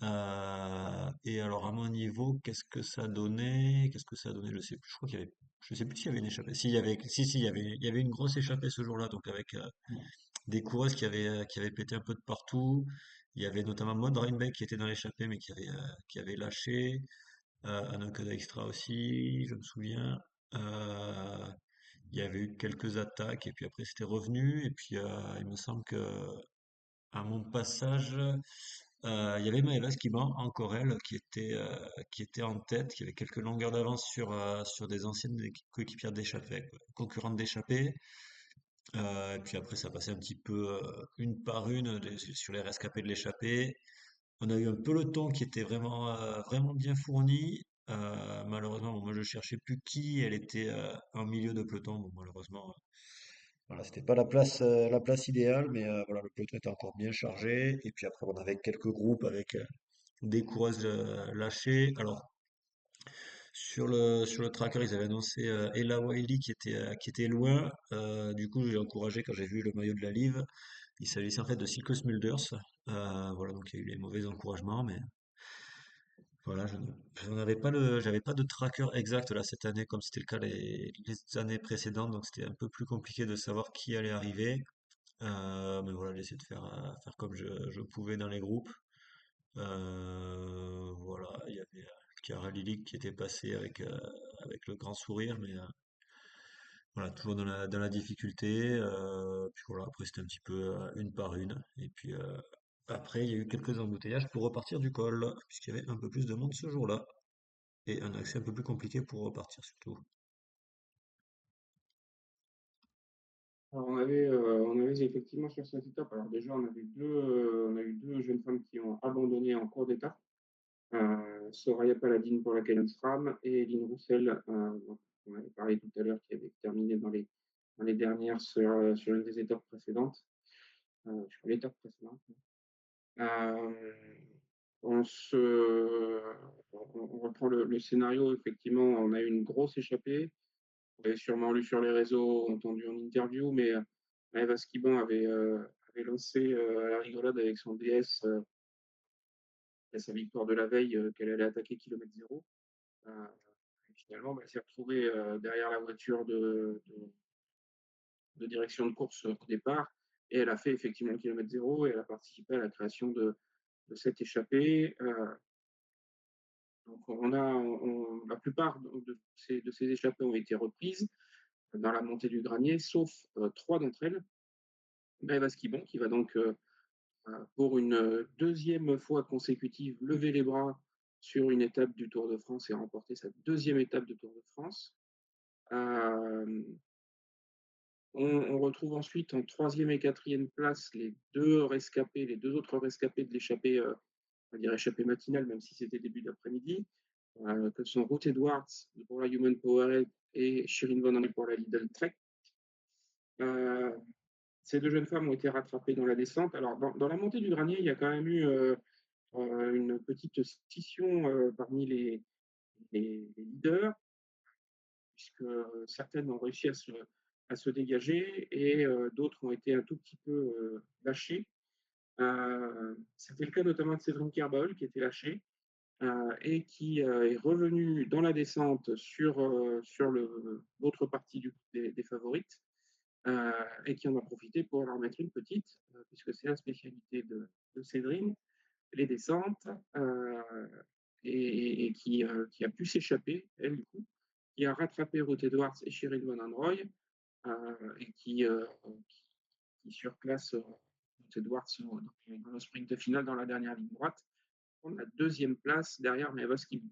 Et alors à mon niveau, qu'est-ce que ça donnait? Qu'est-ce que ça donnait? Je sais plus. Je crois qu'il y avait, je sais plus s'il y avait une échappée. Si, il y avait une grosse échappée ce jour-là, donc avec des coureuses qui avaient pété un peu de partout. Il y avait notamment Maud Reinbeck qui était dans l'échappée, mais qui avait lâché. Anouk Dijkstra aussi, je me souviens. Euh, il y avait eu quelques attaques et puis après c'était revenu. Et puis il me semble que à mon passage, il y avait Maëva Skiban, encore elle, qui était en tête, qui avait quelques longueurs d'avance sur des anciennes coéquipières d'échappée, concurrentes d'échappée. Et puis après, ça passait un petit peu une par une sur les rescapés de l'échappée. On a eu un peloton qui était vraiment bien fourni. Malheureusement, bon, moi je cherchais plus qui, elle était en milieu de peloton. Bon, malheureusement, voilà, c'était pas la place idéale, mais voilà, le peloton était encore bien chargé. Et puis après, on avait quelques groupes avec des coureuses lâchées. Alors, sur le tracker, ils avaient annoncé Ella Wiley qui était loin. Du coup, j'ai encouragé quand j'ai vu le maillot de la Live. Il s'agissait en fait de Silke Smulders. Voilà, donc il y a eu les mauvais encouragements, mais voilà, je n'avais pas j'avais pas de tracker exact là cette année comme c'était le cas les années précédentes, donc c'était un peu plus compliqué de savoir qui allait arriver. Mais voilà, j'ai essayé de faire comme je pouvais dans les groupes. Voilà, il y avait Chiara Lily qui était passée avec le grand sourire, mais voilà, toujours dans la difficulté. Puis voilà, après c'était un petit peu une par une. Et puis après, il y a eu quelques embouteillages pour repartir du col, puisqu'il y avait un peu plus de monde ce jour-là. Et un accès un peu plus compliqué pour repartir surtout. Alors, on avait effectivement sur cette étape, alors déjà, on a eu deux jeunes femmes qui ont abandonné en cours d'étape. Soraya Paladine pour la Cayenne SRAM et Lynn Roussel, dont on avait parlé tout à l'heure, qui avait terminé dans les dernières sur une des étapes précédentes, sur l'étape précédente. Euh, on, se, on reprend le scénario, effectivement, on a eu une grosse échappée. Vous avez sûrement lu sur les réseaux, entendu en interview, mais Maëva Skiban avait lancé à la rigolade avec son DS à sa victoire de la veille qu'elle allait attaquer kilomètre zéro. Euh, et finalement, bah, elle s'est retrouvée derrière la voiture de direction de course au départ et elle a fait effectivement le kilomètre zéro et elle a participé à la création de cette échappée. Donc la plupart de ces échappées ont été reprises dans la montée du Granier, sauf trois d'entre elles. Maëva Skibon, qui va donc pour une deuxième fois consécutive lever les bras sur une étape du Tour de France et remporter sa deuxième étape de Tour de France. Euh, on retrouve ensuite en troisième et quatrième place les deux autres rescapés de l'échappée, on va dire échappée matinale, même si c'était début d'après-midi, que sont Ruth Edwards pour la Human Powerhead et Shirin Van Andel pour la Lidl Trek. Ces deux jeunes femmes ont été rattrapées dans la descente. Alors, dans la montée du Granier, il y a quand même eu une petite scission parmi les leaders, puisque certaines ont réussi à se dégager et d'autres ont été un tout petit peu lâchées. C'était le cas notamment de Cédric Kerbaol qui était lâché et qui est revenu dans la descente sur l'autre partie des favorites et qui en a profité pour leur mettre une petite, puisque c'est la spécialité de Cédrine, les descentes, et qui a pu s'échapper, elle, du coup, qui a rattrapé Ruth Edwards et Shirin Van Androy, et qui surclasse Ruth Edwards dans le sprint final dans la dernière ligne droite. prendre la deuxième place derrière Maeva Skiban.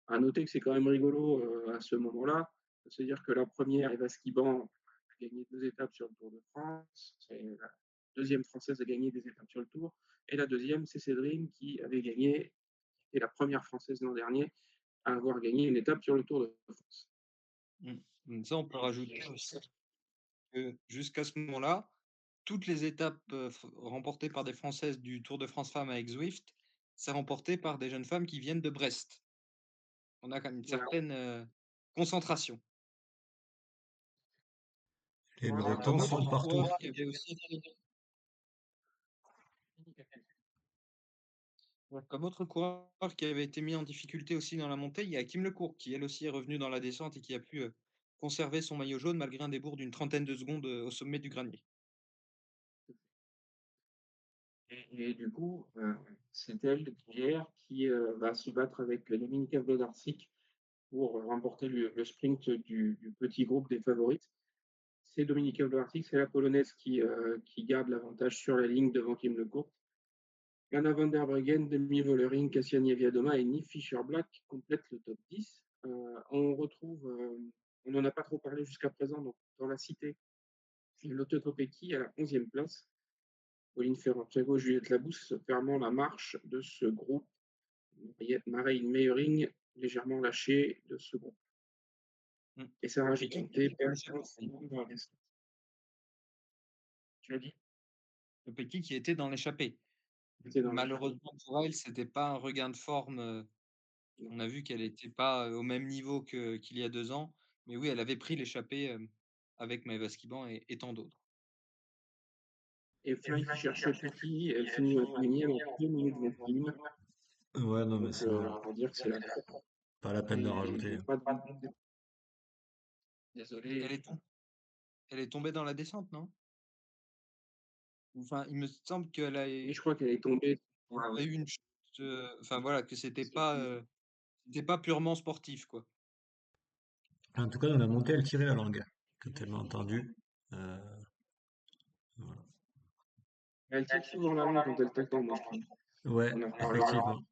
À noter que c'est quand même rigolo à ce moment-là, c'est-à-dire que la première, Eva Skiban, a gagné 2 étapes sur le Tour de France. C'est la deuxième française à gagner des étapes sur le Tour. Et la deuxième, c'est Cédrine qui avait gagné, et la première française l'an dernier à avoir gagné une étape sur le Tour de France. Ça, on peut rajouter aussi que jusqu'à ce moment-là, toutes les étapes remportées par des Françaises du Tour de France Femmes avec Zwift, c'est remporté par des jeunes femmes qui viennent de Brest. On a quand même une Voilà. certaine concentration. Les Voilà. Comme Bretons autre sont partout. coureur qui avait aussi Comme autre coureur qui avait été mis en difficulté aussi dans la montée, il y a Kim Lecourt qui elle aussi est revenu dans la descente et qui a pu conserver son maillot jaune malgré un débours d'une trentaine de secondes au sommet du granier. Et du coup, c'est elle hier qui va se battre avec Dominika Wlodarczyk pour remporter le sprint du petit groupe des favorites. C'est Dominika Wlodarczyk, c'est la Polonaise qui garde l'avantage sur la ligne devant Kim Lecourt. Anna van der Breggen, Demi Vollering, Kasia Niewiadoma et Nick Fischer-Black complètent le top 10. On retrouve, on n'en a pas trop parlé jusqu'à présent, donc dans la cité, Lotte Kopecky à la 11e place. Pauline Ferrand-Prévot, Juliette Labousse fermant la marche de ce groupe. Mareille Meyering légèrement lâchée de ce groupe. Et Sarah Giconté perd dans la descente. Tu as dit Le Petit qui était dans l'échappée. C'était dans Malheureusement pour elle, c'était pas un regain de forme. On a vu qu'elle n'était pas au même niveau qu'il y a 2 ans. Mais oui, elle avait pris l'échappée avec Maëva Skiban et tant d'autres. Et Fly qui cherchait Petit, elle finit 21e en 2 minutes 21. Ouais, non, mais Donc, c'est on va dire que c'est la pas la peine de rajouter. pas de... Désolé. Elle est tombée dans la descente, non? Enfin, il me semble qu'elle a Oui, je crois qu'elle est tombée. a eu une chute, enfin voilà, que c'était pas purement sportif, quoi. En tout cas, dans la montée, elle tirait la langue, que tu m'as entendu. Euh, voilà. Elle tire souvent la langue quand elle t'entend, moi, je trouve. Ouais, On en reparlera. effectivement.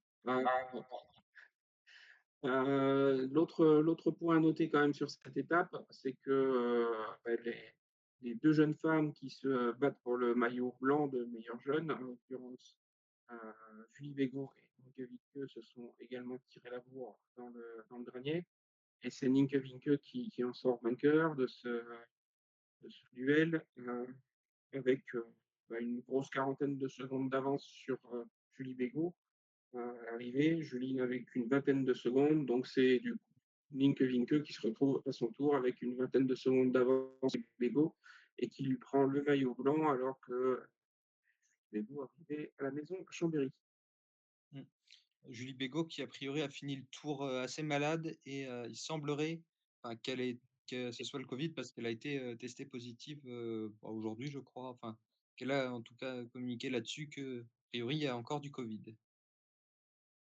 L'autre point à noter quand même sur cette étape, c'est que les deux jeunes femmes qui se battent pour le maillot blanc de meilleure jeune, en l'occurrence Julie Bégaud et Nienke Vinke, se sont également tiré la bourre dans le grenier. Et c'est Nienke Vinke qui en sort vainqueur de ce duel avec une grosse quarantaine de secondes d'avance sur Julie Bégaud. Arrivée, Julie n'avait qu'une vingtaine de secondes, donc c'est du coup Nienke Vinke qui se retrouve à son tour avec une vingtaine de secondes d'avance sur Bégaud et qui lui prend le maillot blanc alors que Bégaud arrivait à la maison à Chambéry. Mmh. Julie Bégaud qui a priori a fini le tour assez malade et il semblerait enfin, que ce soit le Covid parce qu'elle a été testée positive aujourd'hui, je crois. Enfin, qu'elle a en tout cas communiqué là-dessus que, a priori, il y a encore du Covid.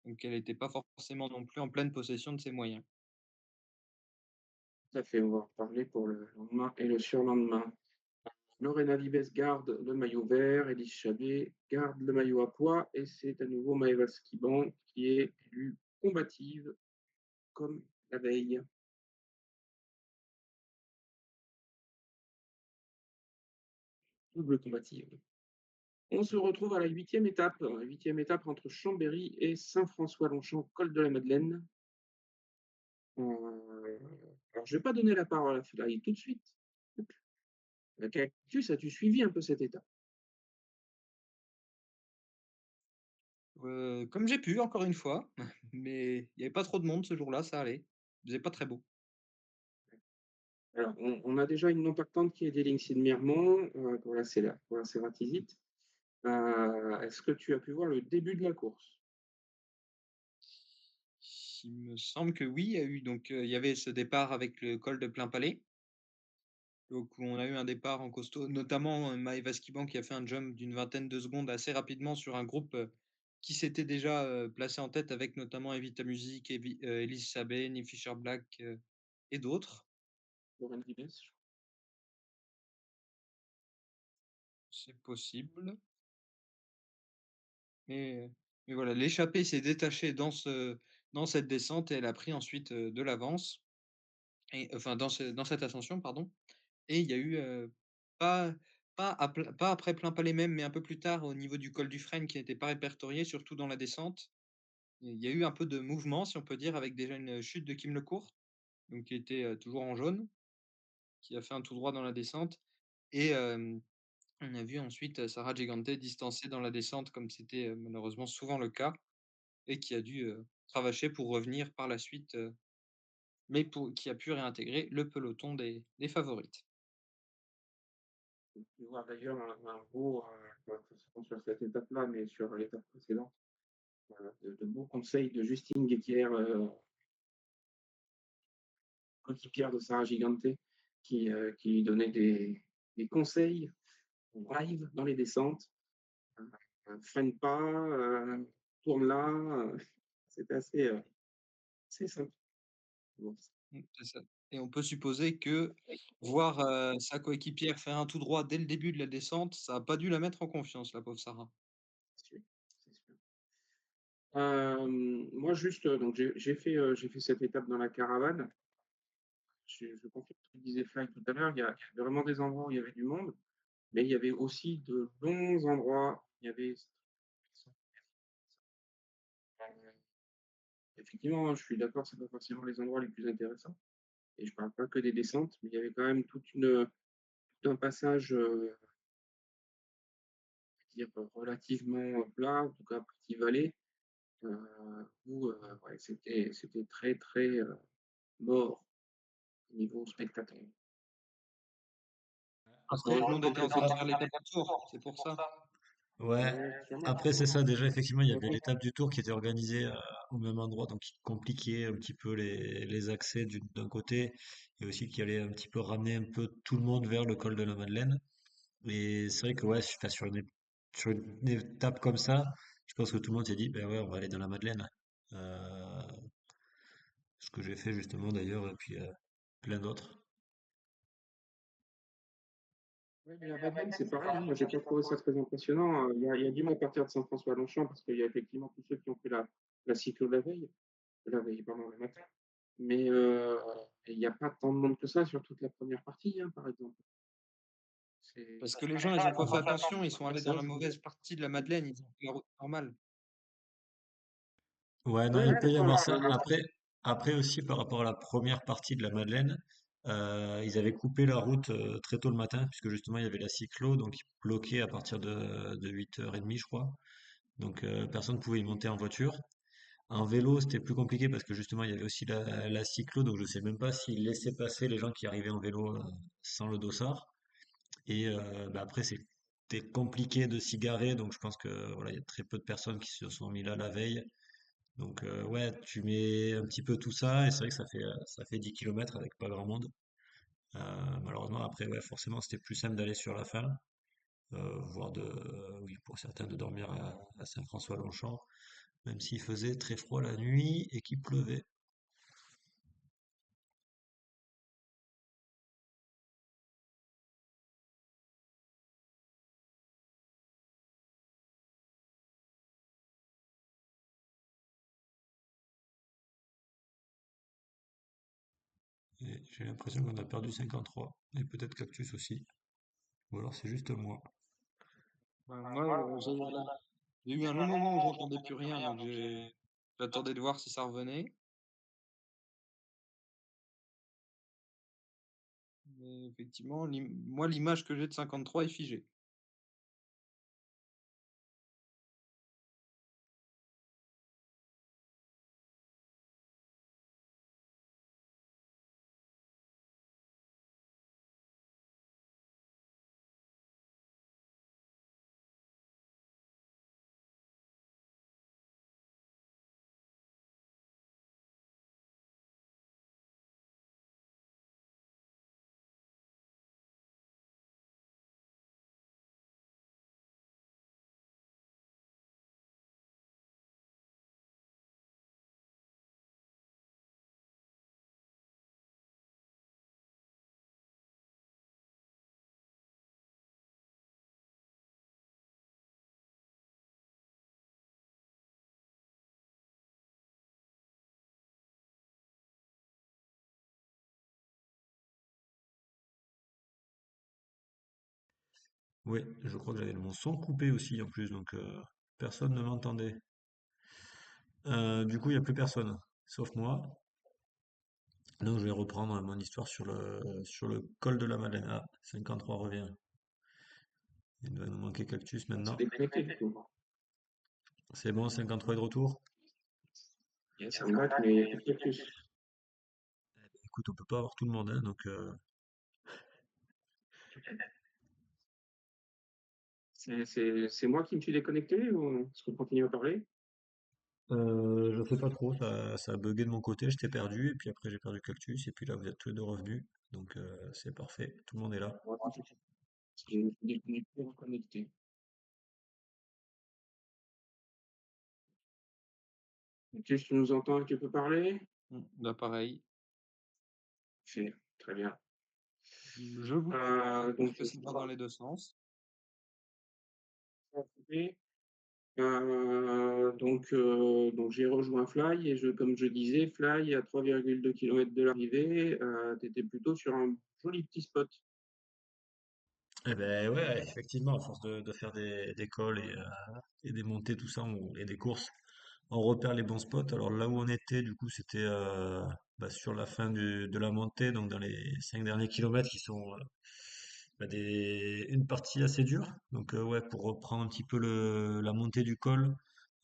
Donc, elle n'était pas forcément non plus en pleine possession de ses moyens. Tout à fait, on va en reparler pour le lendemain et le surlendemain. Lorena Vibes garde le maillot vert, Elise Chabet garde le maillot à pois et c'est à nouveau Maëva Skiban qui est élue combative comme la veille. Double combative. On se retrouve à la 8e étape entre Chambéry et Saint-François-Longchamp, col de la Madeleine. Alors, je ne vais pas donner la parole à Fly tout de suite. Cactus, as-tu suivi un peu cette étape? Comme j'ai pu, encore une fois, mais il n'y avait pas trop de monde ce jour-là, ça allait. Il faisait pas très beau. Alors, on a déjà une non-partante qui est Délixie de Mirmont pour la Cératizite. Est-ce que tu as pu voir le début de la course? Il me semble que oui, il y a eu donc il y avait ce départ avec le col de Plein Palais. Donc on a eu un départ en costaud, notamment Maëva Skiban qui a fait un jump d'une vingtaine de secondes assez rapidement sur un groupe qui s'était déjà placé en tête avec notamment Evita Music, Elise Sabet, Nick Fisher Black et d'autres. Lorraine Vibes. C'est possible. Mais Mais voilà, l'échappée s'est détachée dans cette descente et elle a pris ensuite, de l'avance et enfin dans cette ascension, pardon. Et il y a eu, pas pas après plein palais même, mais un peu plus tard au niveau du col du Frêne qui n'était pas répertorié, surtout dans la descente. Il y a eu un peu de mouvement, si on peut dire, avec déjà une chute de Kim Lecourt, donc qui était, toujours en jaune, qui a fait un tout droit dans la descente et on a vu ensuite, Sarah Gigante distancée dans la descente comme c'était, malheureusement souvent le cas et qui a dû, cravacher pour revenir par la suite, mais pour qui a pu réintégrer le peloton des favorites. On peut voir d'ailleurs un beau, pas forcément sur cette étape-là, mais sur l'étape précédente, de beaux conseils de Justine Guettière, coéquipière de Sarah Gigante, qui lui donnait des conseils en live dans les descentes. Freine pas, tourne là. C'était assez simple. Bon, C'est ça et on peut supposer que voir, sa coéquipière faire un tout droit dès le début de la descente, ça a pas dû la mettre en confiance, la pauvre Sarah. c'est sûr, c'est sûr. Moi, juste, donc j'ai fait cette étape dans la caravane. Je confirme ce que disait Fly tout à l'heure. Il y a vraiment des endroits où il y avait du monde, mais il y avait aussi de bons endroits. Il y avait effectivement, hein, je suis d'accord, c'est pas forcément les endroits les plus intéressants. Et je parle pas que des descentes, mais il y avait quand même tout un passage, dire relativement plat, en tout cas partie vallée, euh, où ouais, c'était très très mort au niveau spectateur. Parce que Encore tout une le fois, monde était en train de faire l'étape du Tour, c'est pour ça. Ouais, ouais, sûrement. après c'est ça, déjà effectivement il y avait Ouais, l'étape du Tour qui était organisée au même endroit, donc qui compliquait un petit peu les accès d'un côté, et aussi qui allait un petit peu ramener un peu tout le monde vers le col de la Madeleine. Et c'est vrai que ouais, enfin, sur une étape comme ça, je pense que tout le monde s'est dit, ben ouais, on va aller dans la Madeleine. Euh, Ce que j'ai fait justement d'ailleurs, et puis plein d'autres. ouais, mais la Madeleine, c'est pareil, hein. Moi, j'ai pas trouvé ça très impressionnant. Il y a du monde à partir de Saint-François-Longchamp parce qu'il y a effectivement tous ceux qui ont fait la cyclo la veille, pardon, le matin. Mais il n'y a pas tant de monde que ça sur toute la première partie, hein, par exemple. C'est Parce que les gens, ils ont pas fait attention, ils sont c'est allés ça, dans la je trouve. mauvaise partie de la Madeleine, ils ont pris la route normale. Ouais, non, Ouais, il peut y avoir d'accord. ça. Après aussi, par rapport à la première partie de la Madeleine, ils avaient coupé la route très tôt le matin, puisque justement il y avait la cyclo, donc ils bloquaient à partir de 8h30, je crois. Donc personne ne pouvait y monter en voiture. En vélo, c'était plus compliqué parce que justement il y avait aussi la cyclo, donc je sais même pas s'ils laissaient passer les gens qui arrivaient en vélo sans le dossard. Et bah, après, c'était compliqué de s'y garer, donc je pense que voilà, il y a très peu de personnes qui se sont mis là la veille. Donc ouais, tu mets un petit peu tout ça et c'est vrai que ça fait 10 kilomètres avec pas grand monde. Malheureusement après ouais, forcément c'était plus simple d'aller sur la fin, voire oui pour certains de dormir à Saint-François-Longchamp, même s'il faisait très froid la nuit et qu'il pleuvait. Et j'ai l'impression qu'on a perdu 53 et peut-être Cactus aussi, ou alors c'est juste moi. Moi, j'ai eu un long moment où j'entendais plus rien, donc j'attendais de voir si ça revenait. Mais effectivement, moi, l'image que j'ai de 53 est figée. Oui, je crois que j'avais mon son coupé aussi en plus, donc personne ne m'entendait. Du coup, il n'y a plus personne, sauf moi. Donc je vais reprendre mon histoire sur le col de la Madeleine. Ah, 53 revient. Il doit nous manquer Cactus On s'est maintenant. déconnecté du coup. C'est bon, 53 est de retour? Yes, I'm back, mais il n'y a plus de cactus. Écoute, on peut pas avoir tout le monde, hein, donc C'est moi qui me suis déconnecté ou est-ce qu'on continue à parler? je sais pas trop, ça a bugué de mon côté, je t'ai perdu, et puis après j'ai perdu Cactus, et puis là vous êtes tous les deux revenus, donc c'est parfait, tout le monde est là. Bon, attends, je me suis déconnecté, reconnecté. Ok, tu nous entends et tu peux parler? Là, pareil. Fait, très bien. Je vous Donc, que ça va dans les deux sens. donc j'ai rejoint Fly et comme je disais, Fly à 3,2 km de l'arrivée, tu étais plutôt sur un joli petit spot. Eh ben ouais, effectivement, à force de faire des calls et des montées, tout ça, et des courses, on repère les bons spots. Alors là où on était, du coup, c'était sur la fin de la montée, donc dans les 5 derniers kilomètres qui sont une partie assez dure. Donc ouais, pour reprendre un petit peu la montée du col,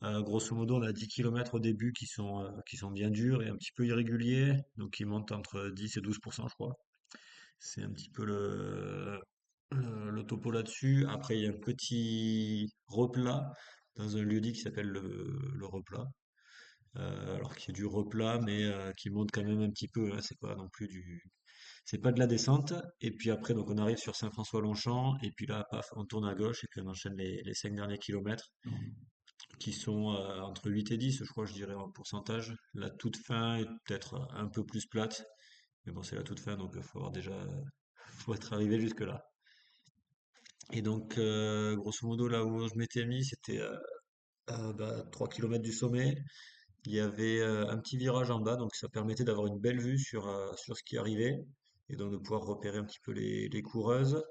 grosso modo, on a 10 kilomètres au début qui sont bien durs et un petit peu irréguliers, donc qui montent entre 10 et 12%, je crois. C'est un petit peu le topo là-dessus. Après, il y a un petit replat dans un lieu-dit qui s'appelle le replat. Alors qui est du replat, mais qui monte quand même un petit peu, hein. C'est pas non plus c'est pas de la descente. Et puis après, donc on arrive sur Saint-François-Longchamp, et puis là, paf, on tourne à gauche, et puis on enchaîne les 5 derniers kilomètres, qui sont entre 8 et 10, je crois, je dirais en pourcentage. La toute fin est peut-être un peu plus plate, mais bon, c'est la toute fin, donc il faut avoir déjà, faut être arrivé jusque-là. Et donc, grosso modo, là où je m'étais mis, c'était 3 km du sommet. Il y avait un petit virage en bas, donc ça permettait d'avoir une belle vue sur ce qui arrivait et donc de pouvoir repérer un petit peu les coureuses.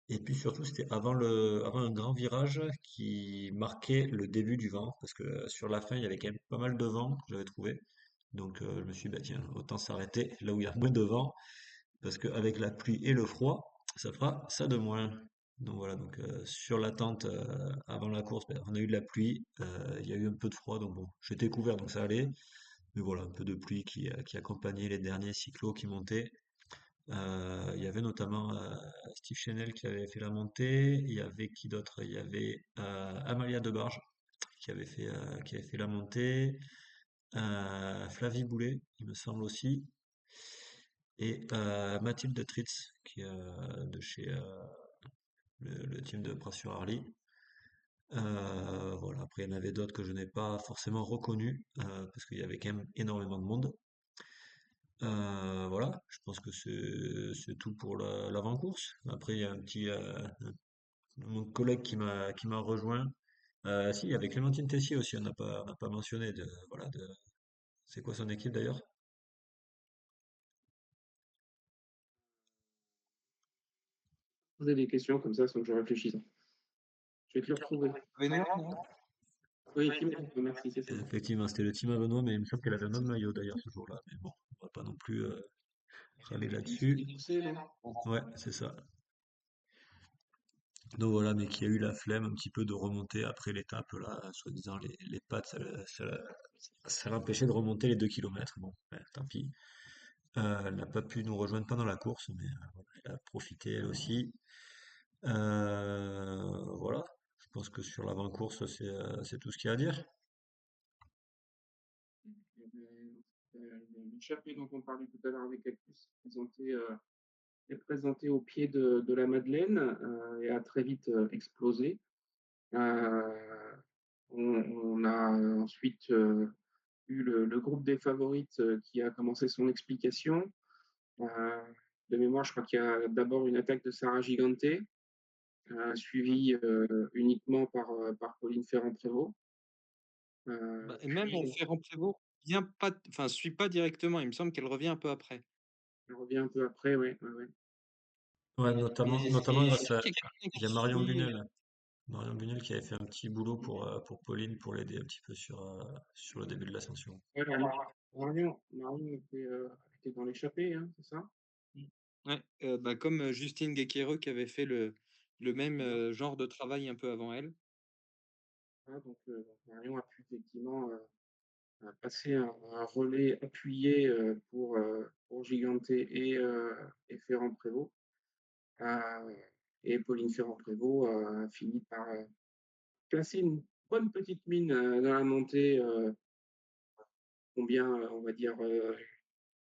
Et puis surtout, c'était avant un grand virage qui marquait le début du vent, parce que sur la fin, il y avait quand même pas mal de vent, j'avais trouvé. Donc je me suis dit, bah tiens, autant s'arrêter là où il y a moins de vent, parce qu'avec la pluie et le froid, ça fera ça de moins. Donc voilà, donc sur l'attente avant la course, ben, on a eu de la pluie, il y a eu un peu de froid, donc bon, j'étais couvert, donc ça allait. Mais voilà, un peu de pluie qui accompagnait les derniers cyclos qui montaient. Il y avait notamment Steve Chanel qui avait fait la montée. Il y avait qui d'autre? Il y avait Amalia Debarge qui avait fait la montée. Flavie Boulet, il me semble aussi. Et Mathilde Tritz, qui de chez le team de Brassure Harley. Voilà, après il y en avait d'autres que je n'ai pas forcément reconnus parce qu'il y avait quand même énormément de monde. Voilà, je pense que c'est tout pour l'avant-course. Après, il y a mon collègue qui m'a rejoint. Si, il y avait Clémentine Tessier aussi, on n'a pas mentionné voilà, c'est quoi son équipe d'ailleurs? Poser des questions comme ça sans que je réfléchisse. Je vais te le retrouver. Benoît, non? Oui, Tim, merci, c'est ça. Effectivement, c'était le team à Benoît, mais il me semble qu'elle avait un autre maillot d'ailleurs ce jour-là. Mais bon, on va pas non plus râler là-dessus. Non? Ouais, c'est ça. Donc voilà, mais qui a eu la flemme un petit peu de remonter après l'étape, là, soi-disant les pattes, ça l'empêchait de remonter les 2 kilomètres. Bon, ouais, tant pis. Elle n'a pas pu nous rejoindre pendant la course, mais voilà, elle a profité elle aussi. Voilà, je pense que sur l'avant-course, c'est tout ce qu'il y a à dire. L'échappée dont on parlait tout à l'heure avec Cactus est présenté au pied de la Madeleine et a très vite explosé. Euh, on a ensuite eu le groupe des favorites qui a commencé son explication. Euh, de mémoire, je crois qu'il y a d'abord une attaque de Sarah Gigante, suivie uniquement par Pauline Ferrand-Prévot. Bah, et même Puis, Ferrand-Prévot vient pas, enfin, suit pas directement. Il me semble qu'elle revient un peu après. elle revient un peu après, oui. Ouais, ouais. Ouais, notamment Et grâce je crois à, qu'il y a quelqu'un il qui y a a suivi. Marion Bunel qui avait fait un petit boulot pour Pauline pour l'aider un petit peu sur le début de l'ascension. Ouais, Marion était dans l'échappée, hein, c'est ça? Mmh. Ouais, bah, comme, Justine Guéquereux qui avait fait le même, Voilà. genre de travail un peu avant elle. Voilà, donc Marion a pu effectivement passer un relais appuyé pour Giganté et Ferrand-Prévot. Euh, et Pauline Ferrand-Prévôt a fini par placer une bonne petite mine dans la montée, combien, on va dire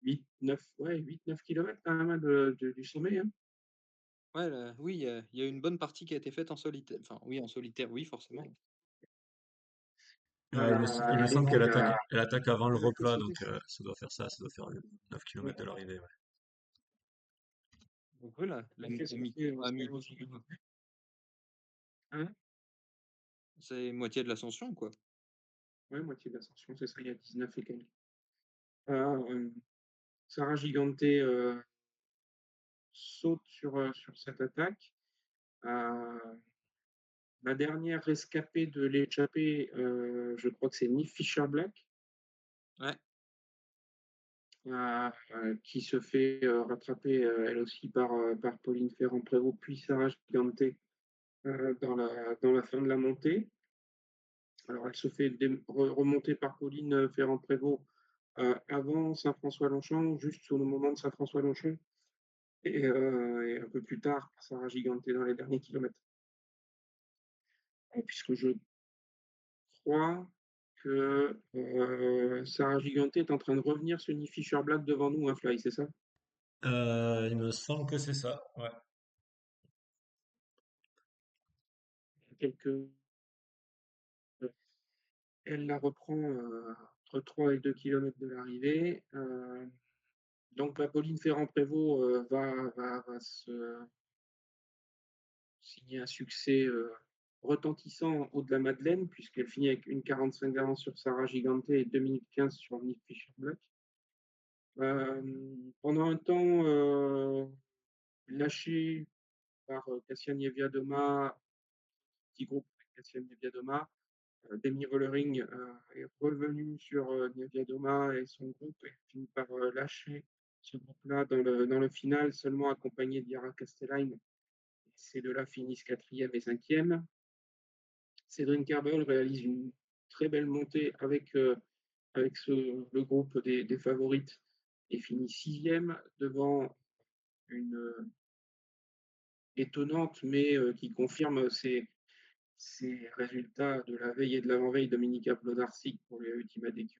8-9 km quand même, hein, du sommet, hein. Ouais, oui, il y a une bonne partie qui a été faite en solitaire. Enfin, oui, en solitaire, oui, forcément. Il me semble Donc, elle attaque avant le elle a fait replat, ce donc dessin. ça doit faire 9 Ouais, km de l'arrivée. Ouais. Donc voilà, elle a fait ce a mis hein, c'est moitié de l'ascension, quoi. ouais, moitié de l'ascension, c'est ça, il y a 19 et quelques. Euh, Sarah Giganté saute sur cette attaque. Euh, la dernière rescapée de l'échappée, je crois que c'est Nick Fisher Black, Ouais, qui se fait rattraper elle aussi par Pauline Ferrand-Prévot, puis Sarah Giganté dans la fin de la montée. Alors elle se fait remonter par Pauline Ferrand-Prévot avant Saint-François-Longchamp, juste au moment de Saint-François-Longchamp, et un peu plus tard par Sarah Giganté dans les derniers kilomètres. Puisque je crois que Sarah Giganté est en train de revenir sur Nick Fisher Black devant nous, un fly, c'est ça? Il me semble que c'est ça. Ouais. Quelques... Elle la reprend entre 3 et 2 km de l'arrivée. Donc Pauline Ferrand-Prévot va se signer un succès retentissant au de la Madeleine, puisqu'elle finit avec une 45 d'avance sur Sarah Giganté et 2 minutes 15 sur Nick Fisher Black. Pendant un temps, lâché par Cassian Niewiadoma, petit groupe avec Cassian Niewiadoma. Demi Vollering est revenu sur Niewiadoma et son groupe et finit par lâcher ce groupe-là dans le final, seulement accompagné d'Yara Castellain. Ces deux-là finissent quatrième et cinquième. Cédric Kerbel réalise une très belle montée avec le groupe des favorites et finit sixième devant une étonnante, mais qui confirme ses résultats de la veille et de l'avant-veille, Dominika Blodarczyk pour les Ultimate DQ.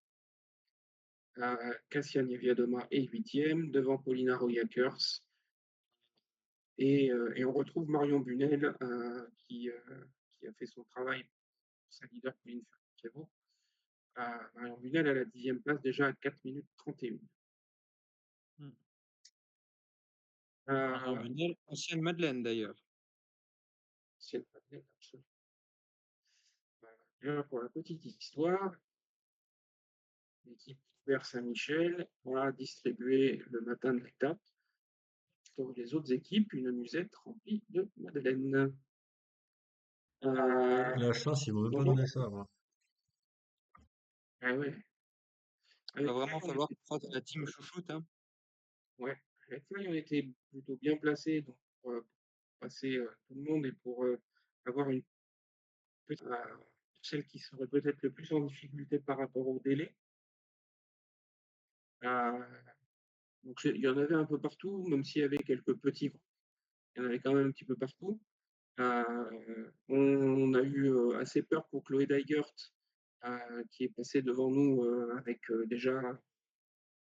Kasia Niewiadoma est huitième devant Paulina Rojakers. Et on retrouve Marion Bunel qui a fait son travail pour sa leader Pauline Ferrand-Prévot. Marion Bunel à la 10e place déjà à 4 minutes 31. Mmh. Marion Euh, Bunel, ancienne Madeleine d'ailleurs. c'est pour la petite histoire, l'équipe Vert Saint-Michel a distribué le matin de l'étape pour les autres équipes une musette remplie de madeleine. La chance, ils m'ont même pas Donc, donné ça, moi. ah ouais. Va Avec vraiment Fly, falloir faire de la team chouchoute, hein. ouais, avec Fly, on était plutôt bien placés donc, pour passer tout le monde et pour avoir une celle qui serait peut-être le plus en difficulté par rapport au délai. Euh, donc il y en avait un peu partout, même s'il y avait quelques petits groupes, il y en avait quand même un petit peu partout. On a eu assez peur pour Chloé Dygert, qui est passée devant nous avec déjà,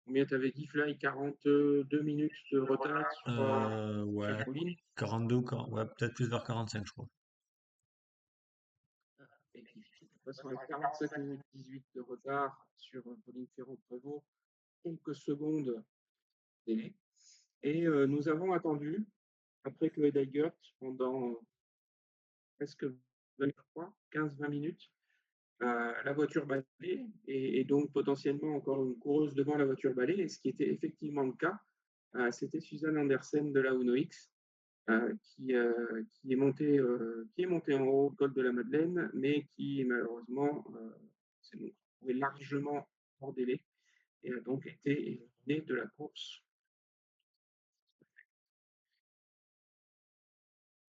combien tu avais dit, Fly, 42 minutes de retard sur Ouais, Pauline. 42, ouais, peut-être plus vers 45, je crois. Et qui passe avec 45 minutes 18 de retard sur Pauline Ferrand-Prévot, quelques secondes délai. Et nous avons attendu, après Chloé Dygert, pendant presque 15-20 minutes, la voiture balai et donc potentiellement encore une coureuse devant la voiture balai. Et ce qui était effectivement le cas, c'était Suzanne Andersen de la Uno X qui est monté en haut au col de la Madeleine, mais qui malheureusement s'est donc trouvé largement hors délai et a donc été éliminé de la course.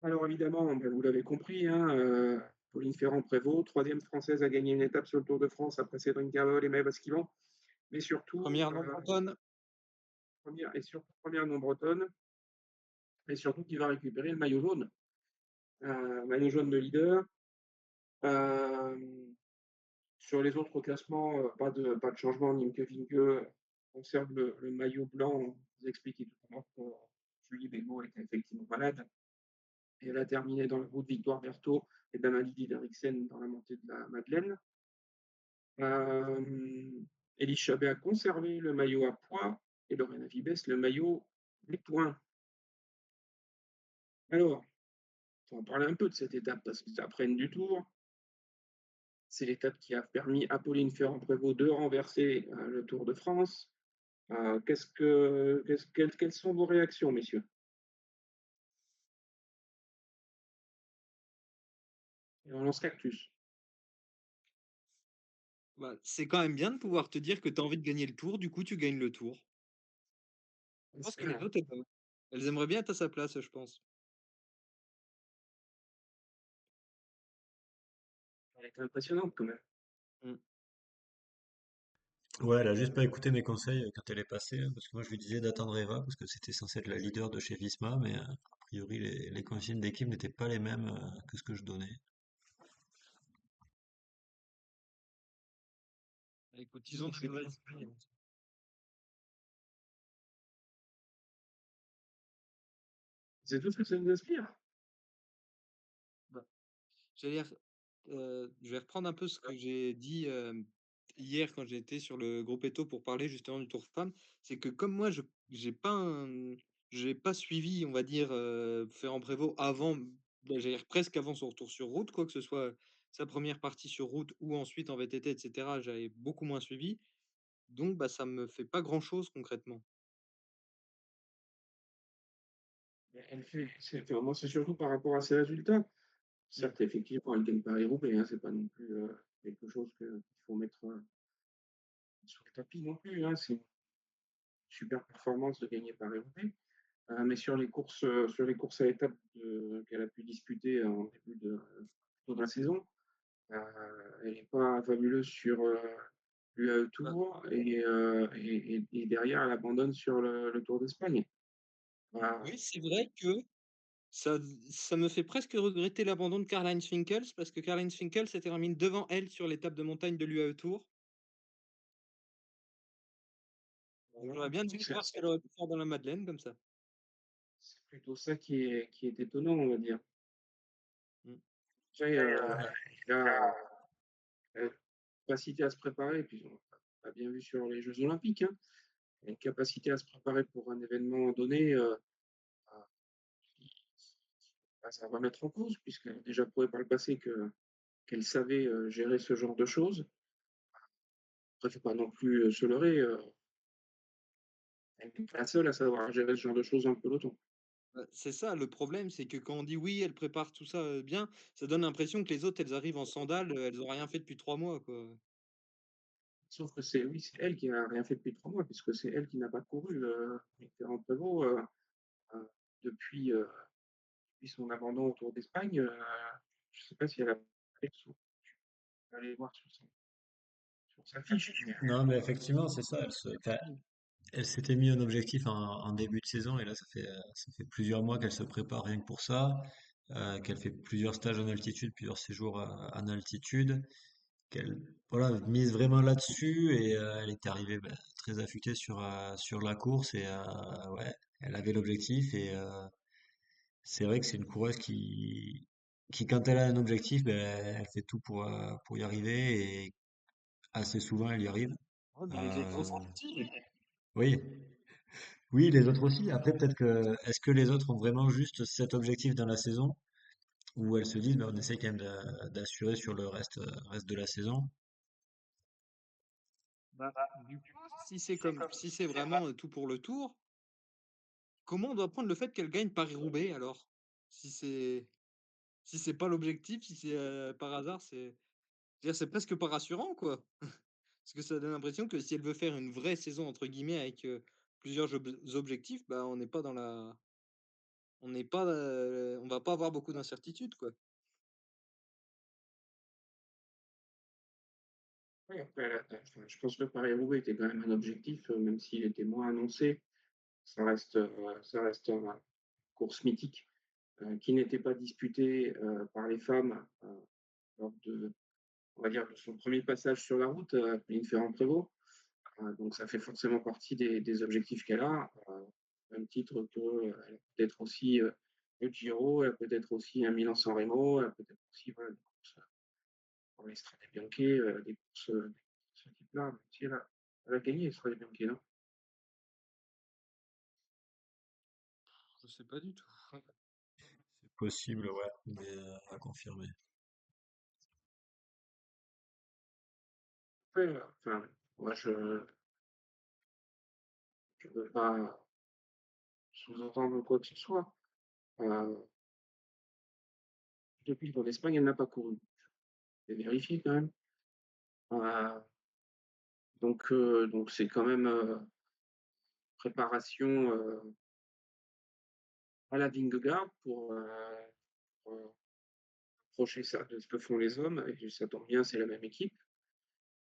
Alors évidemment, ben, vous l'avez compris, hein, Pauline Ferrand-Prévot, troisième française à gagner une étape sur le Tour de France après Cédric Carol et Maëva Esquivant, mais surtout Première non bretonne. première non bretonne, et surtout qui va récupérer le maillot jaune de leader. Sur les autres classements, pas de changement. Nimke Vinke conserve le maillot blanc. On vous a expliqué tout à l'heure que Julie Bégaud était effectivement malade. Et elle a terminé dans le groupe Victoire Berthaud et d'Amalie Dideriksen dans la montée de la Madeleine. Elie Chabet a conservé le maillot à pois et Lorena Vibes le maillot des points. Alors, on va en parler un peu de cette étape parce que c'est après du Tour. C'est l'étape qui a permis à Pauline Ferrand-Prévot de renverser le Tour de France. Quelles sont vos réactions, messieurs? Et on lance Cactus. Bah, c'est quand même bien de pouvoir te dire que tu as envie de gagner le tour, du coup tu gagnes le tour. Je pense que les autres, elles aimeraient bien être à sa place, je pense. Elle est impressionnante quand même. Mm. Ouais, elle a juste pas écouté mes conseils quand elle est passée, hein, parce que moi je lui disais d'attendre Eva, parce que c'était censé être la leader de chez Visma, mais a priori les consignes d'équipe n'étaient pas les mêmes que ce que je donnais. Écoute, ils ont de mauvaises idées. C'est tout ce que ça nous inspire. Bah, j'allais dire, je vais reprendre un peu ce que j'ai dit hier quand j'ai été sur le groupe Eto pour parler justement du Tour Femmes. C'est que comme moi, je j'ai pas suivi, on va dire, Ferrand-Prévot avant, bah, j'allais dire presque avant son retour sur route, quoi que ce soit sa première partie sur route ou ensuite en VTT, etc. J'avais beaucoup moins suivi. Donc, bah, ça me fait pas grand-chose concrètement. Moi, c'est surtout par rapport à ses résultats. Certes, effectivement, elle gagne Paris-Roubaix, hein, c'est pas non plus quelque chose qu'il faut mettre sur le tapis non plus. Hein, c'est une super performance de gagner Paris-Roubaix. Mais sur les courses à étapes qu'elle a pu disputer en début de la saison, elle n'est pas fabuleuse sur l'UAE Bah, Tour et derrière elle abandonne sur le Tour d'Espagne. Voilà. oui, c'est vrai que ça ça me fait presque regretter l'abandon de Karl-Heinz Finkels parce que Karl-Heinz Finkels s'est terminé devant elle sur l'étape de montagne de l'UAE Tour. Donc j'aurais bien dû voir ce qu'elle aurait pu faire dans la Madeleine comme ça. C'est plutôt ça qui est étonnant, on va dire. Mmh. Après, il a la capacité à se préparer, puis on l'a bien vu sur les Jeux Olympiques, hein, il a une capacité à se préparer pour un événement donné ça va mettre en cause, puisqu'elle a déjà prouvé par le passé qu'elle savait gérer ce genre de choses. Après, il ne faut pas non plus se leurrer. Elle n'est pas la seule à savoir gérer ce genre de choses dans le peloton. Bah, c'est ça le problème, c'est que quand on dit: «Oui, elle prépare tout ça, bien», ça donne l'impression que les autres, elles arrivent en sandales, elles ont rien fait depuis 3 mois, quoi. Sauf que c'est elle qui n'a rien fait depuis 3 mois, puisque c'est elle qui n'a pas couru. Mitterrand-Prévot, euh, depuis, euh, depuis son abandon au Tour d'Espagne, je ne sais pas si elle a aller voir sur sa fiche. Non, mais effectivement, c'est ça. Enfin, elle s'était mis un objectif en début de saison et là, ça fait plusieurs mois qu'elle se prépare rien que pour ça, qu'elle fait plusieurs stages en altitude, plusieurs séjours en altitude, qu'elle voilà, mise vraiment là-dessus et elle était arrivée très affûtée sur la course et ouais, elle avait l'objectif et c'est vrai que c'est une coureuse qui quand elle a un objectif, ben, elle fait tout pour y arriver et assez souvent elle y arrive. Ouais, bah, les autres Euh, aussi. oui, oui, les autres aussi. Après, peut-être que est-ce que les autres ont vraiment juste cet objectif dans la saison ou elles se disent, ben, on essaie quand même d'assurer sur le reste de la saison. Bah, du coup, si c'est vraiment, tout pour le tour, comment on doit prendre le fait qu'elle gagne Paris-Roubaix alors? Si c'est pas l'objectif, si c'est, par hasard, je veux dire, c'est presque pas rassurant, quoi. Parce que ça donne l'impression que si elle veut faire une «vraie saison» entre guillemets avec, plusieurs objectifs, bah, on va pas avoir beaucoup d'incertitudes, quoi. Oui, après, enfin, je pense que Paris-Roubaix était quand même un objectif, même s'il était moins annoncé. Ça reste une course mythique qui n'était pas disputée par les femmes lors de, on va dire, de son premier passage sur la route, Pauline Ferrand-Prévot. Donc ça fait forcément partie des objectifs qu'elle a, même titre qu'elle a peut-être aussi le Giro, elle a peut-être aussi un Milan-San Remo, elle a peut-être aussi voilà, des courses pour les Strade Bianche, des courses de ce type-là, même si elle a gagné les Strade Bianche, non? Je sais pas du tout. C'est possible, ouais, mais à confirmer. Après, enfin, moi je veux pas sous-entendre quoi que ce soit. Euh, Depuis le Tour d'Espagne, elle n'a pas couru. Je vais vérifier quand même. Euh, donc c'est quand même préparation à la Vingegaard pour approcher ça de ce que font les hommes. Et ça tombe bien, c'est la même équipe,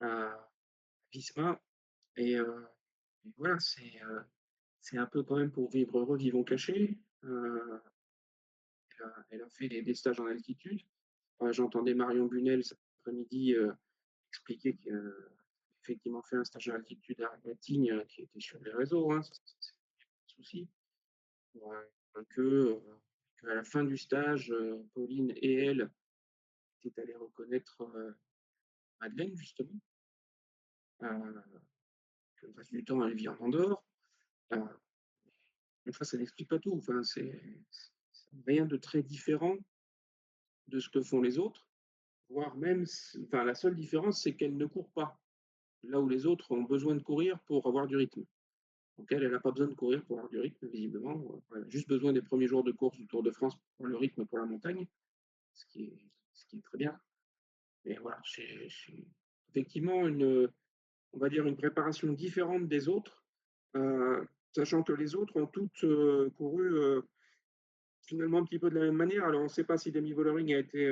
euh, Visma. Et, euh, et voilà, c'est un peu quand même pour vivre heureux, vivons cachés. Elle a fait des stages en altitude. J'entendais Marion Bunel cet après-midi expliquer qu'elle a effectivement fait un stage en altitude à Tignes qui était sur les réseaux, hein, c'est pas de souci. Que, qu'à la fin du stage, Pauline et elle étaient allées reconnaître Madeleine, justement, euh, que le reste du temps, elle vit en Andorre. Euh, Enfin, ça n'explique pas tout. Enfin, c'est rien de très différent de ce que font les autres, voire même, enfin, la seule différence, c'est qu'elle ne court pas, là où les autres ont besoin de courir pour avoir du rythme. Donc elle n'a pas besoin de courir pour avoir du rythme, visiblement. Elle a juste besoin des premiers jours de course du Tour de France pour le rythme pour la montagne, ce qui est, ce qui est très bien. Mais voilà, c'est effectivement on va dire une préparation différente des autres, sachant que les autres ont toutes couru finalement un petit peu de la même manière. Alors on ne sait pas si Demi Vollering a été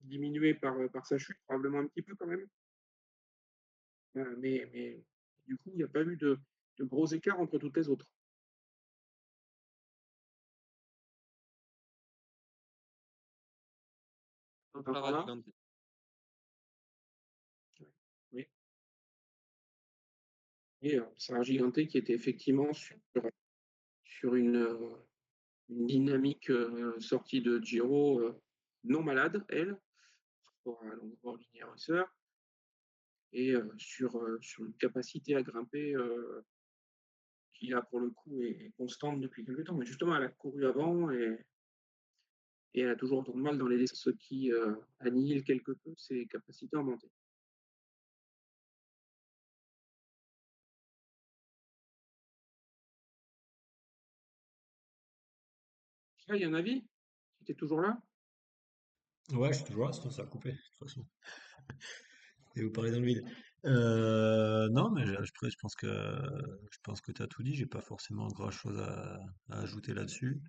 diminué par sa chute, probablement un petit peu quand même. Mais du coup, il n'y a pas eu de gros écarts entre toutes les autres. Clara Voilà. Gigante. Oui. Et Sarah Giganté qui était effectivement sur une dynamique sortie de Giro non malade, elle, pour un longueur linéaire et sur une capacité à grimper qui là pour le coup est constante depuis quelques temps. Mais justement, elle a couru avant et elle a toujours autant de mal dans les descentes, ce qui annihile quelque peu ses capacités en montée. Là, il y a un avis? Tu étais toujours là? Ouais, je suis toujours là, sinon ça a coupé, de toute façon. Et vous parlez dans le vide. Non, mais je pense que tu as tout dit. J'ai pas forcément grand-chose à ajouter là-dessus.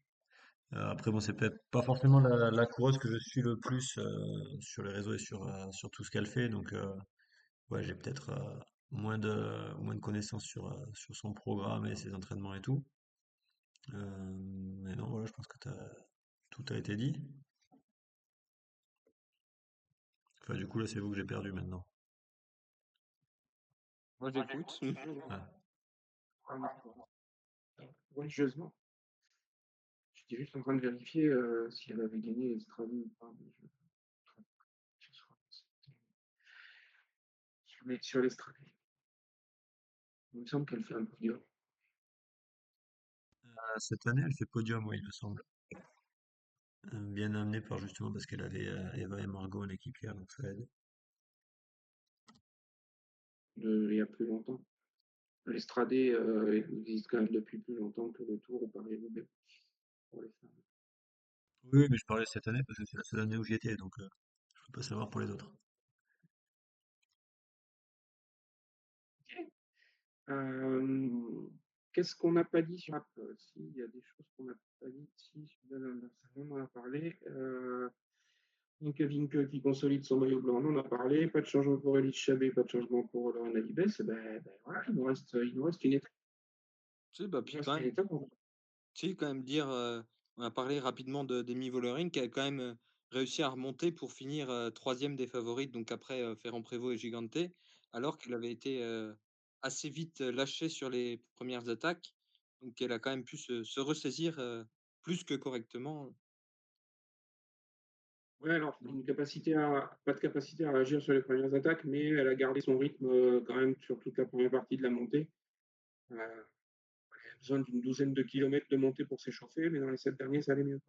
Après, bon, c'est peut-être pas forcément la coureuse que je suis le plus sur les réseaux et sur tout ce qu'elle fait. Donc, ouais, j'ai peut-être moins de connaissances sur son programme et ses entraînements et tout. Mais non, voilà, je pense que tout a été dit. Enfin, du coup, là, c'est vous que j'ai perdu maintenant. Moi, j'écoute. Ah. Religieusement. J'étais juste en train de vérifier si elle avait gagné les Strade ou pas. Sur les Strade. Il me semble qu'elle fait un podium. Cette année, elle fait podium, oui, il me semble. Bien amenée par justement parce qu'elle avait Eva et Margot en équipière, donc ça aide. Il y a plus longtemps. l'Estradé existe quand même depuis plus longtemps que le Tour ou Paris-Roubaix pour les femmes. Oui, mais je parlais cette année parce que c'est la seule année où j'y étais, donc je peux pas savoir pour les autres. Ok. Qu'est-ce qu'on n'a pas dit sur la si, il y a des choses qu'on n'a pas dit. Si, on en a parlé. Donc, Vinke qui consolide son maillot blanc, on en a parlé. Pas de changement pour Elie Chabet, pas de changement pour Laurent Alibès. Ben voilà, il nous reste une étape. Si, bah, Il nous puis reste une étape. quand même dire, on a parlé rapidement de d'Emi Vollering qui a quand même, réussi à remonter pour finir, 3e des favorites, donc après, Ferrand-Prévot et Gigante, alors qu'il avait été, assez vite, lâché sur les premières attaques. Donc elle a quand même pu se ressaisir, plus que correctement. Ouais, alors, pas de capacité à réagir sur les premières attaques, mais elle a gardé son rythme quand même sur toute la première partie de la montée. Elle a besoin d'une douzaine de kilomètres de montée pour s'échauffer, mais dans les 7 derniers, ça allait mieux.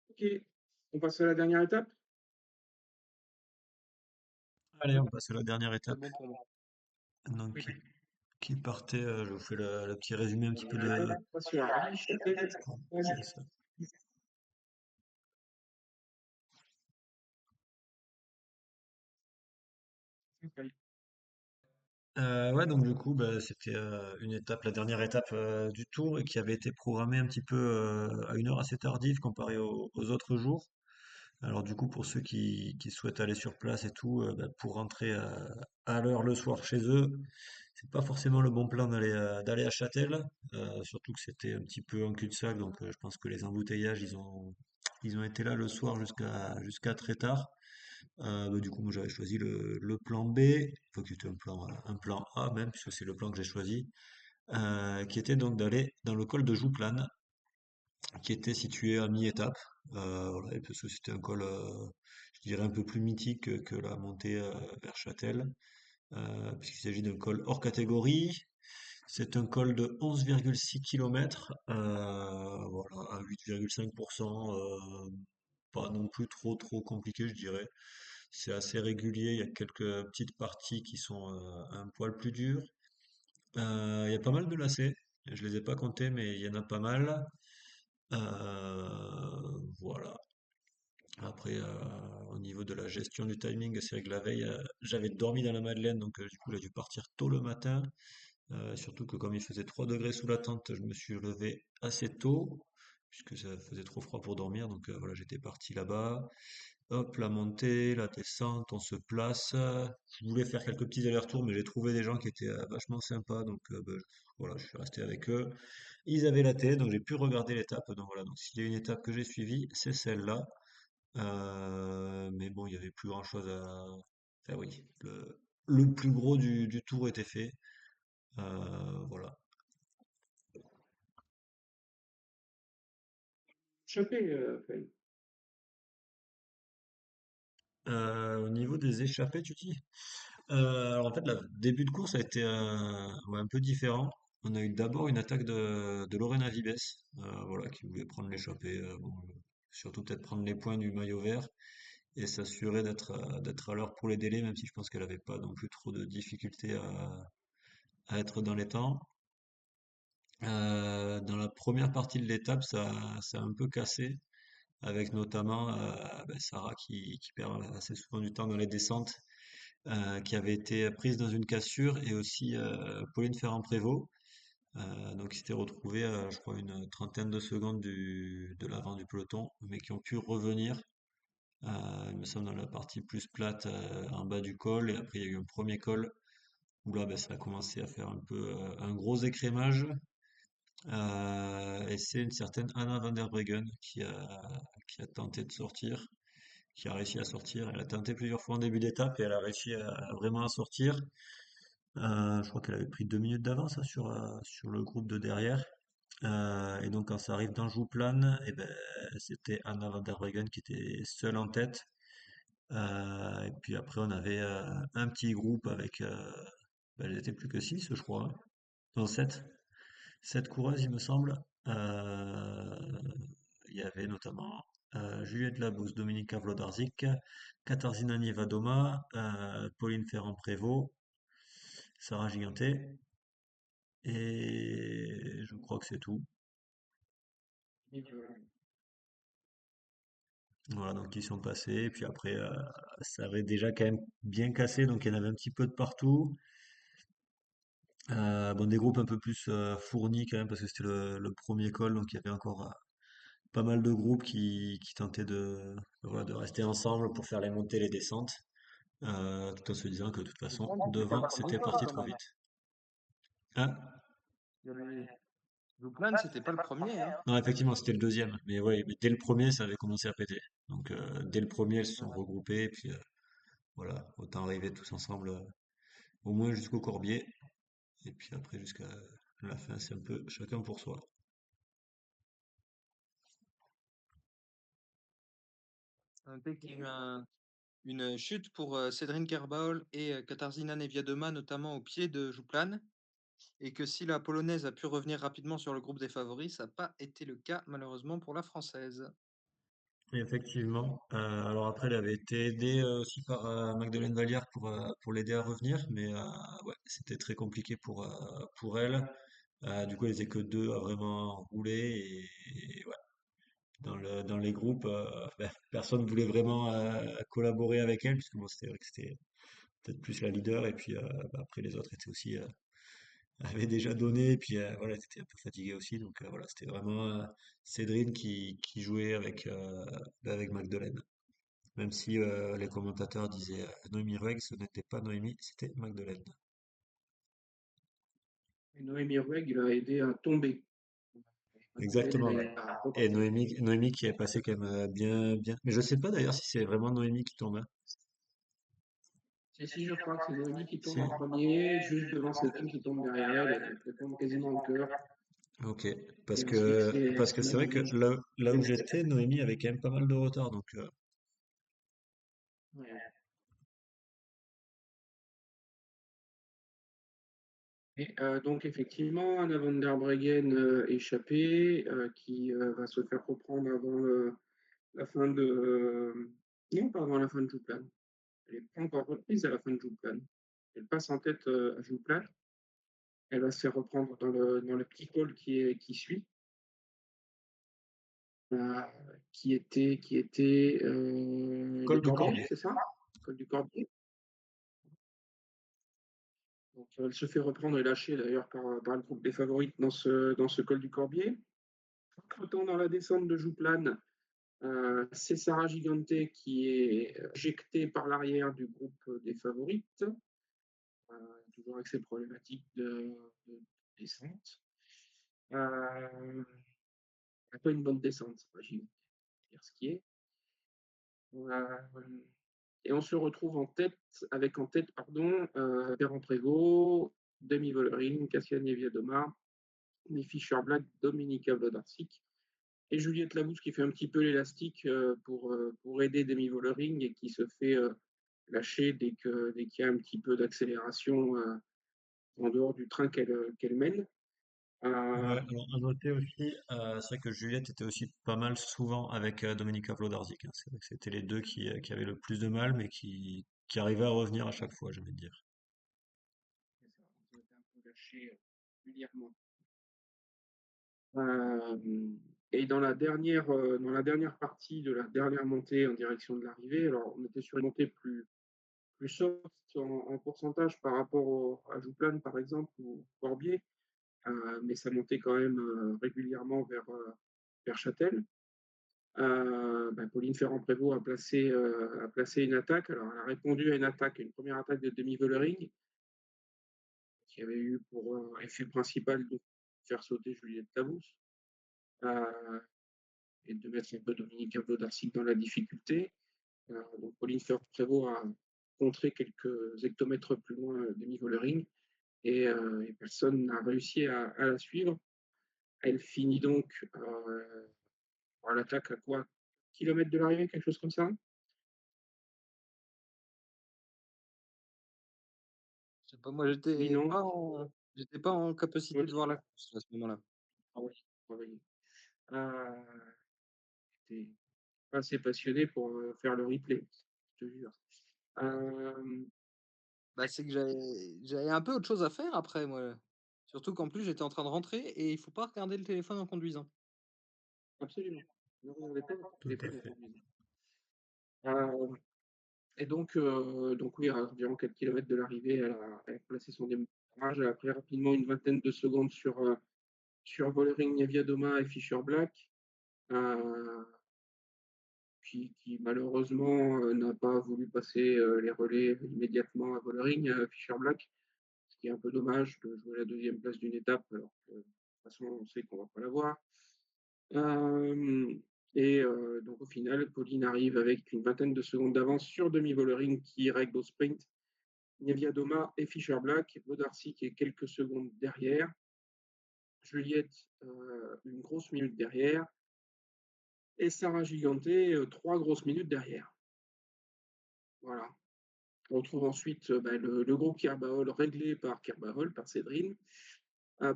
Ok, on passe à la dernière étape. Allez, on passe à la dernière C'est étape. bon pour moi. Donc, Oui, qui partait, je vous fais le petit résumé un petit peu dernière étape, on passe sur la Châtel. c'est ça. Ouais, donc du coup, bah, c'était une étape, la dernière étape du tour, et qui avait été programmée un petit peu à une heure assez tardive comparé aux autres jours. Alors du coup, pour ceux qui souhaitent aller sur place et tout, bah, pour rentrer à l'heure le soir chez eux, c'est pas forcément le bon plan d'aller à Châtel, surtout que c'était un petit peu en cul-de-sac, donc je pense que les embouteillages, ils ont été là le soir jusqu'à très tard. Bah, du coup, moi j'avais choisi le plan B, enfin qui était un plan A même, puisque c'est le plan que j'ai choisi, qui était donc d'aller dans le col de Jouplane, qui était situé à mi-étape. Voilà, et parce que c'était un col, je dirais, un peu plus mythique que la montée vers Châtel, puisqu'il s'agit d'un col hors catégorie. C'est un col de 11,6 km, voilà, à 8,5%, pas non plus trop compliqué, je dirais. C'est assez régulier, il y a quelques petites parties qui sont un poil plus dures. Il y a pas mal de lacets, je les ai pas comptés, mais il y en a pas mal. Voilà. Après, au niveau de la gestion du timing, c'est vrai que la veille, j'avais dormi dans la Madeleine, donc du coup, j'ai dû partir tôt le matin. Surtout que comme il faisait 3 degrés sous la tente, je me suis levé assez tôt, puisque ça faisait trop froid pour dormir. Donc voilà, j'étais parti là-bas. Hop, la montée, la descente, on se place. Je voulais faire quelques petits allers-retours, mais j'ai trouvé des gens qui étaient vachement sympas. Donc bah, voilà, je suis resté avec eux. Ils avaient la télé, donc j'ai pu regarder l'étape. Donc voilà, donc s'il y a une étape que j'ai suivie, c'est celle-là. Mais bon, il y avait plus grand-chose à... Enfin oui, le plus gros du tour était fait. Voilà. Échappé, Faye. Au niveau des échappées, tu dis? Alors en fait, le début de course a été ouais, un peu différent. On a eu d'abord une attaque de Lorena Vibes, voilà, qui voulait prendre l'échappée, bon, surtout peut-être prendre les points du maillot vert et s'assurer d'être à l'heure pour les délais, même si je pense qu'elle n'avait pas non plus trop de difficultés à être dans les temps. Dans la première partie de l'étape, ça a un peu cassé, avec notamment ben, Sarah qui perd assez souvent du temps dans les descentes, qui avait été prise dans une cassure, et aussi Pauline Ferrand-Prévot, donc qui s'était retrouvée, je crois, une trentaine de secondes de l'avant du peloton, mais qui ont pu revenir, il me semble, dans la partie plus plate, en bas du col, et après il y a eu un premier col où là, ben, ça a commencé à faire un peu un gros écrémage. Et c'est une certaine Anna van der Breggen qui a tenté de sortir, qui a réussi à sortir. Elle a tenté plusieurs fois en début d'étape et elle a réussi à vraiment à sortir. Je crois qu'elle avait pris 2 minutes d'avance hein, sur le groupe de derrière. Et donc quand ça arrive dans Jouplane, et ben, c'était Anna van der Breggen qui était seule en tête. Et puis après on avait un petit groupe avec, ben, elles étaient plus que 6 je crois, hein. Non 7. 7 coureuses il me semble. Il y avait notamment Juliette Labous, Dominika Wlodarczyk, Katarzyna Niewidoma, Pauline Ferrand-Prévot, Sarah Gigantet, et je crois que c'est tout. Voilà, donc ils sont passés, et puis après, ça avait déjà quand même bien cassé, donc il y en avait un petit peu de partout. Bon, des groupes un peu plus fournis quand même, parce que c'était le premier col, donc il y avait encore pas mal de groupes qui tentaient voilà, de rester ensemble pour faire les montées et les descentes, tout en se disant que de toute façon, devant, c'était parti trop vite. Hein? Zouplan, c'était pas le premier, hein. Non, effectivement, c'était le deuxième, mais ouais, mais dès le premier, ça avait commencé à péter. Donc, dès le premier, elles se sont regroupées, et puis voilà, autant arriver tous ensemble, au moins jusqu'au Corbier, et puis après, jusqu'à la fin, c'est un peu chacun pour soi. Noter qu'il y a eu une chute pour Cédrine Kerbaol et Katarzyna Niewiadoma, notamment au pied de Jouplan, et que si la Polonaise a pu revenir rapidement sur le groupe des favoris, ça n'a pas été le cas malheureusement pour la Française. Effectivement. Alors après, elle avait été aidée aussi par Magdeleine Vallière pour l'aider à revenir, mais ouais, c'était très compliqué pour elle. Du coup, elle n'était que deux à vraiment rouler et ouais, dans les groupes, ben, personne ne voulait vraiment collaborer avec elle, puisque bon, c'était vrai que c'était peut-être plus la leader, et puis bah, après les autres étaient aussi avaient déjà donné, et puis voilà, elle était un peu fatiguée aussi, donc voilà, c'était vraiment Cédrine qui jouait avec Magdeleine. Même si les commentateurs disaient Noémie Ruegg, ce n'était pas Noémie, c'était Magdeleine. Et Noémie Ruegg l'a aidé à tomber. Exactement, ouais. Elle a Et reparti. Noémie qui est passée quand même bien, bien. Mais je sais pas d'ailleurs si c'est vraiment Noémie qui tombe, hein. Si, je crois que c'est Noémie qui Si. tombe en premier, juste devant Céline qui tombe derrière elle, et elle tombe quasiment en cœur. Ok. Parce Et ensuite, que parce que c'est c'est vrai que Magdeleine. là où j'étais, Noémie avait quand même pas mal de retard, donc Ouais. Et donc effectivement, Anna van der Breggen échappée, qui va se faire reprendre avant la fin de... non, pas avant la fin de Jouplan. Elle n'est pas encore reprise à la fin de Jouplan. Elle passe en tête à Jouplan. Elle va se faire reprendre dans le petit col qui suit, euh, qui était le col du Corbier, Corbier. c'est ça? Col du Corbier. Donc, elle se fait reprendre et lâcher d'ailleurs par le groupe des favorites dans ce col du Corbier. Autant dans la descente de Jouplan, c'est Sarah Gigante qui est éjectée par l'arrière du groupe des favorites, toujours avec ses problématiques de descente. Pas une bonne descente, Sarah Gigante, dire ce qui est. Et on se retrouve avec en tête, Ferrand Prévot, Demi Vollering, Kasia Niewiadoma, Nifi Black, Dominika Wlodarczyk et Juliette Labous qui fait un petit peu l'élastique pour aider Demi Vollering et qui se fait lâcher dès qu'il y a un petit peu d'accélération en dehors du train qu'elle mène. Ouais, Euh, alors à noter aussi, c'est vrai que Juliette était aussi pas mal souvent avec Dominika Wlodarczyk, hein. C'est vrai que c'était les deux qui avaient le plus de mal, mais qui arrivaient à revenir à chaque fois, j'ai envie de dire. un peu lâché régulièrement. Euh, et dans la dernière partie de la dernière montée en direction de l'arrivée, alors on était sur une montée plus soft en pourcentage par rapport à Jouplan par exemple ou Corbier, mais ça montait quand même régulièrement vers Châtel. Pauline Ferrand-Prévot a placé une attaque. Alors, elle a répondu à une première attaque de Demi-Vollering, qui avait eu pour effet principal de faire sauter Juliette Labous et de mettre un peu Dominique Wlodarczyk dans la difficulté. Donc, Pauline Ferrand-Prévot a contré quelques hectomètres plus loin Demi-Vollering et personne n'a réussi à la suivre. Elle finit donc par l'attaque à quoi? Kilomètre de l'arrivée, quelque chose comme ça? Je sais pas, moi Oui, non. j'étais pas en capacité de voir la course à ce moment-là. Ah oui, oui, oui. Euh, pas assez passionné pour faire le replay, je te jure. Bah, c'est que j'avais un peu autre chose à faire après moi. Surtout qu'en plus j'étais en train de rentrer et il faut pas regarder le téléphone en conduisant. Absolument. Ne regardez pas votre Tout à téléphone en fait. conduisant. Euh, et donc oui, à environ 4 km de l'arrivée, elle a placé son démarrage. Elle a pris rapidement une vingtaine de secondes sur Vollering, Niewiadoma et Fischer Black, euh, qui malheureusement n'a pas voulu passer les relais immédiatement à Vollering, Fischer Black, ce qui est un peu dommage de jouer la deuxième place d'une étape, alors que de toute façon on sait qu'on va pas l'avoir. Donc au final, Pauline arrive avec une vingtaine de secondes d'avance sur Demi Vollering qui règle au sprint Niewiadoma et Fischer Black. Bodarcy qui est quelques secondes derrière. Juliette, une grosse minute derrière. Et Sarah Giganté, 3 grosses minutes derrière. Voilà. On retrouve ensuite le groupe Kerbahol réglé par Kerbahol, par Cédrine,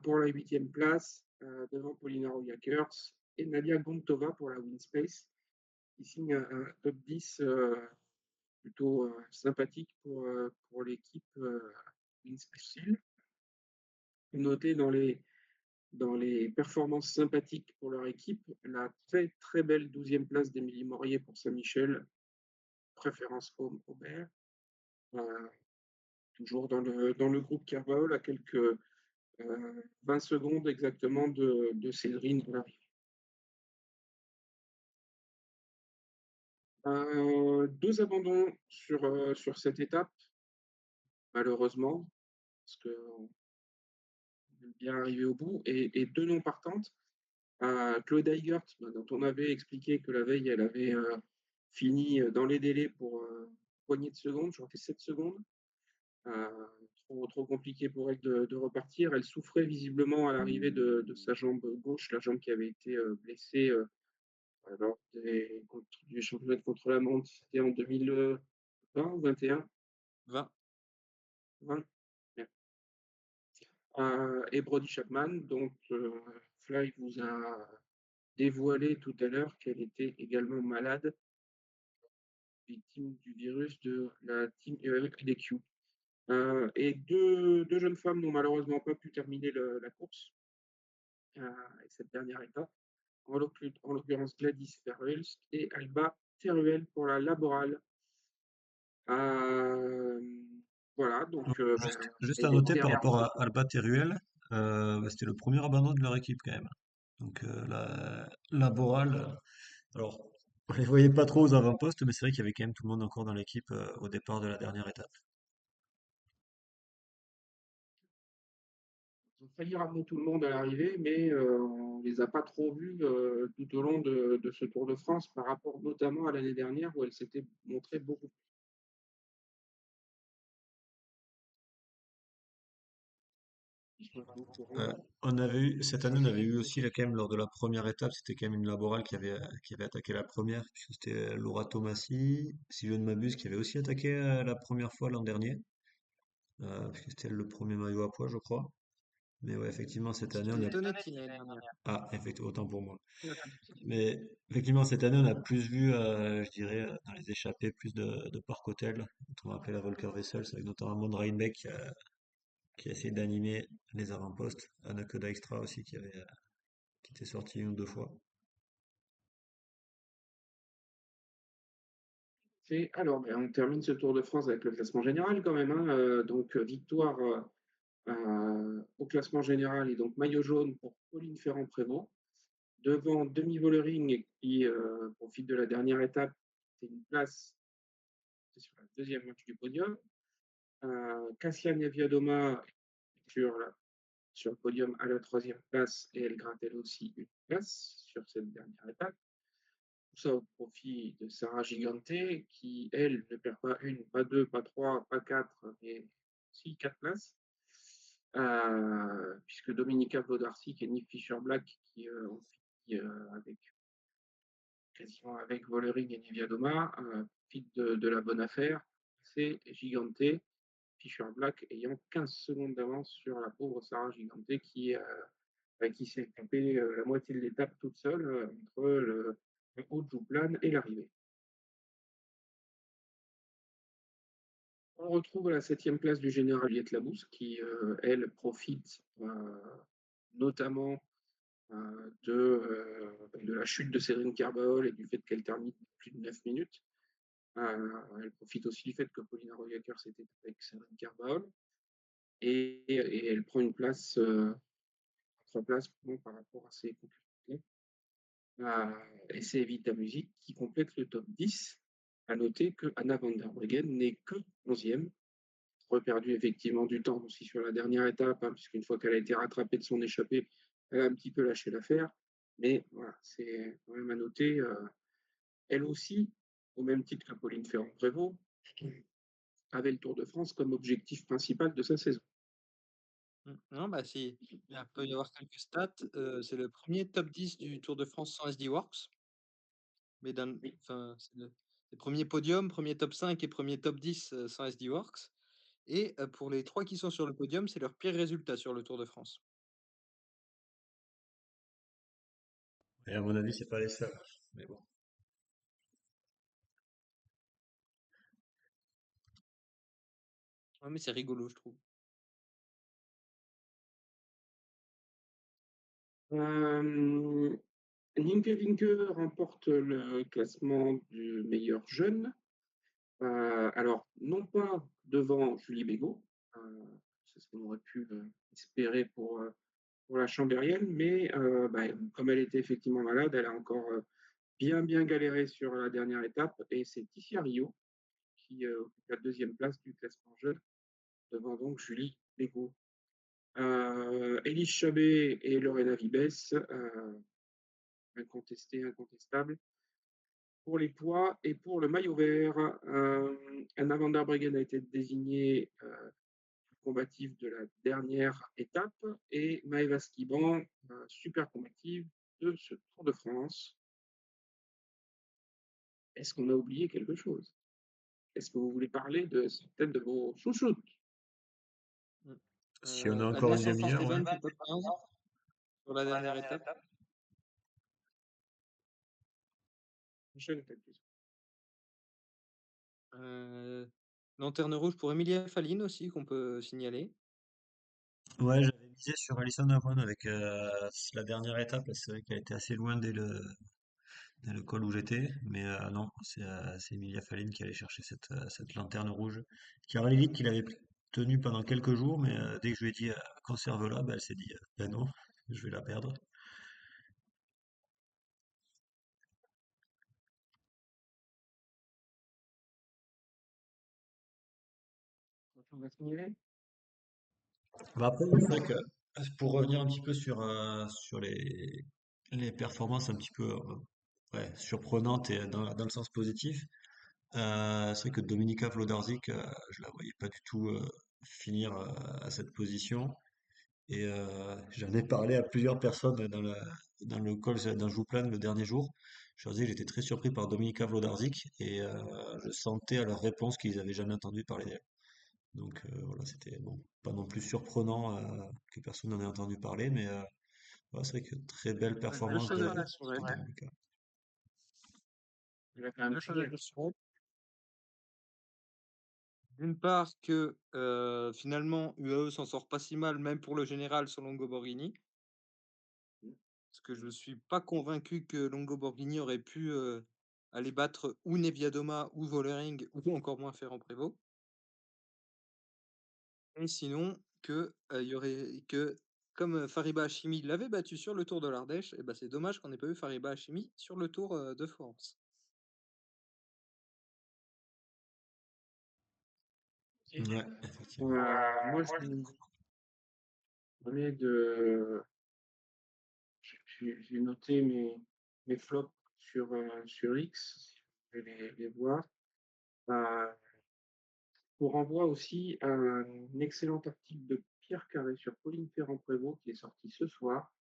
pour la 8e place, devant Paulina Rojakers et Nadia Gontova pour la Winspace, qui signe un top 10 plutôt sympathique pour l'équipe Winspace. Noté dans les performances sympathiques pour leur équipe, la très très belle 12e place d'Émilie Morier pour Saint-Michel, préférence Home-Aubert, toujours dans le groupe Carvaol, à quelques 20 secondes exactement de Cédrine à l'arrivée. Deux abandons sur cette étape, malheureusement, parce qu'on est bien arrivé au bout, et deux non partantes. Claude Eigert, dont on avait expliqué que la veille, elle avait fini dans les délais pour poignée de secondes, je crois que c'est 7 secondes. Trop compliqué pour elle de repartir. Elle souffrait visiblement à l'arrivée de sa jambe gauche, la jambe qui avait été blessée lors du championnat contre la montre. C'était en 2020 ou 21 20. 20. Et Brody Chapman, dont Fly vous a dévoilé tout à l'heure qu'elle était également malade, victime du virus de la team IDQ. Et deux jeunes femmes n'ont malheureusement pas pu terminer la course, cette dernière étape, en l'occurrence Gladys Ferrels et Alba Teruel pour la Laboral. Voilà, donc Juste à elle noter était par rapport à Alba Teruel, c'était le premier abandon de leur équipe quand même. Donc la Boral, alors on les voyait pas trop aux avant-postes, mais c'est vrai qu'il y avait quand même tout le monde encore dans l'équipe au départ de la dernière étape. Ils ont failli ramener tout le monde à l'arrivée, mais on ne les a pas trop vus tout au long de ce Tour de France par rapport notamment à l'année dernière où elle s'était montrée beaucoup plus. Cette année, on avait eu aussi là, quand même lors de la première étape, c'était quand même une Laboral qui avait attaqué la première, puisque c'était Laura Tomassi, si je ne m'abuse, qui avait aussi attaqué la première fois l'an dernier, puisque c'était le premier maillot à pois, je crois. Mais ouais, effectivement, cette année, on C'était a... Tonetti l'année dernière. Ah, effectivement, autant pour moi. Mais effectivement, cette année, on a plus vu, je dirais, dans les échappées, plus de parc hôtel, on rappelle la Volker Wessels, avec notamment Mond Reinbeck qui a essayé d'animer les avant-postes, Anneke Dijkstra aussi qui était sorti une ou deux fois. Alors, on termine ce Tour de France avec le classement général quand même, hein. Donc, victoire au classement général et donc maillot jaune pour Pauline Ferrand-Prévot, devant Demi Vollering qui profite de la dernière étape, c'est une place sur la deuxième marche du podium. Kassia Niewiadoma sur le podium à la troisième place et elle gratte elle aussi une place sur cette dernière étape. Tout ça au profit de Sarah Giganté, qui, elle, ne perd pas une, pas deux, pas trois, pas quatre, mais aussi 4 places. Puisque Dominika Wlodarczyk et Nick Fischer-Black, qui ont fini quasiment avec Vollering et Niewiadoma, profitent de la bonne affaire. C'est Giganté, Fischer-Black ayant 15 secondes d'avance sur la pauvre Sarah Giganté qui s'est tapé la moitié de l'étape toute seule entre le Haute-Jouplane et l'arrivée. On retrouve à la 7e place du général Labous qui, elle, profite notamment de la chute de Cédric Carbaol et du fait qu'elle termine plus de 9 minutes. Elle profite aussi du fait que Paulina Royacker s'était avec Cédric Carbaol et elle prend une place, 3 places par rapport à ses concurrents. Et c'est Evita Music qui complète le top 10. À noter que Anna van der Breggen n'est que 11e, reperdu effectivement du temps aussi sur la dernière étape, puisqu'une fois qu'elle a été rattrapée de son échappée, elle a un petit peu lâché l'affaire. Mais voilà, c'est quand même à noter, elle aussi, au même titre que Pauline Ferrand-Prévot, avait le Tour de France comme objectif principal de sa saison. Non, bah, si, il peut y avoir quelques stats. C'est le premier top 10 du Tour de France sans SD Works. Mais Oui. enfin, c'est le premier podium, premier top 5 et premier top 10 sans SD Works. Et pour les 3 qui sont sur le podium, c'est leur pire résultat sur le Tour de France. Et à mon avis, c'est pas les seuls. Mais bon. Ouais, mais c'est rigolo, je trouve. Nienke Vinke remporte le classement du meilleur jeune. Alors, non pas devant Julie Bégaud, c'est ce qu'on aurait pu espérer pour la Chambérienne, mais comme elle était effectivement malade, elle a encore bien galéré sur la dernière étape, et c'est Ticia Rio qui occupe la 2e place du classement jeune, devant donc Julie Bégaud. Élise Chabet et Lorena Vibes, incontestable. Pour les poids et pour le maillot vert, Anna van der Breggen a été désignée combative de la dernière étape et Maëva Skiban, super combative de ce Tour de France. Est-ce qu'on a oublié quelque chose? Est-ce que vous voulez parler de certaines de vos chouchoutes? Si on a encore Anya une demi-heure, ouais. Santisteban fait top 15 sur la dernière étape. Enchaîne, Cactus. Lanterne rouge pour Emilia Faline aussi, qu'on peut signaler. Ouais, j'avais misé sur Alison Avon avec la dernière étape. C'est vrai qu'elle était assez loin dès le col où j'étais. Mais non, c'est Emilia Faline qui allait chercher cette lanterne rouge. Chiara Levit qui l'avait tenue pendant quelques jours, mais dès que je lui ai dit conserve-la, bah, elle s'est dit ben non, je vais la perdre. On va signaler. Bah après, c'est vrai que pour revenir un petit peu sur les performances un petit peu ouais, surprenantes et dans le sens positif, c'est vrai que Dominika Wlodarczyk, je la voyais pas du tout finir à cette position. Et j'en ai parlé à plusieurs personnes dans le call d'un Jouplan le dernier jour. Je leur disais que j'étais très surpris par Dominika Wlodarczyk et je sentais à leur réponse qu'ils n'avaient jamais entendu parler d'elle. Donc voilà, c'était bon, pas non plus surprenant que personne n'en ait entendu parler, mais voilà, c'est vrai que très belle Deux performance choses à dire sur de elle. Dominika. Elle a quand même Deux choses à pris dire sur elle. D'une part que finalement UAE s'en sort pas si mal, même pour le général sur Longo Borghini. Parce que je ne suis pas convaincu que Longo Borghini aurait pu aller battre ou Neviadoma ou Vollering ou encore moins Ferrand-Prévot. Et sinon, il y aurait que comme Fariba Hachimi l'avait battu sur le Tour de l'Ardèche, et ben c'est dommage qu'on n'ait pas eu Fariba Hachimi sur le Tour de France. Ouais, effectivement. moi, je remets de. J'ai noté mes flops sur X, si vous voulez les voir. Euh, Pour renvoi aussi un excellent article de Pierre Carré sur Pauline Ferrand-Prévot qui est sorti ce soir,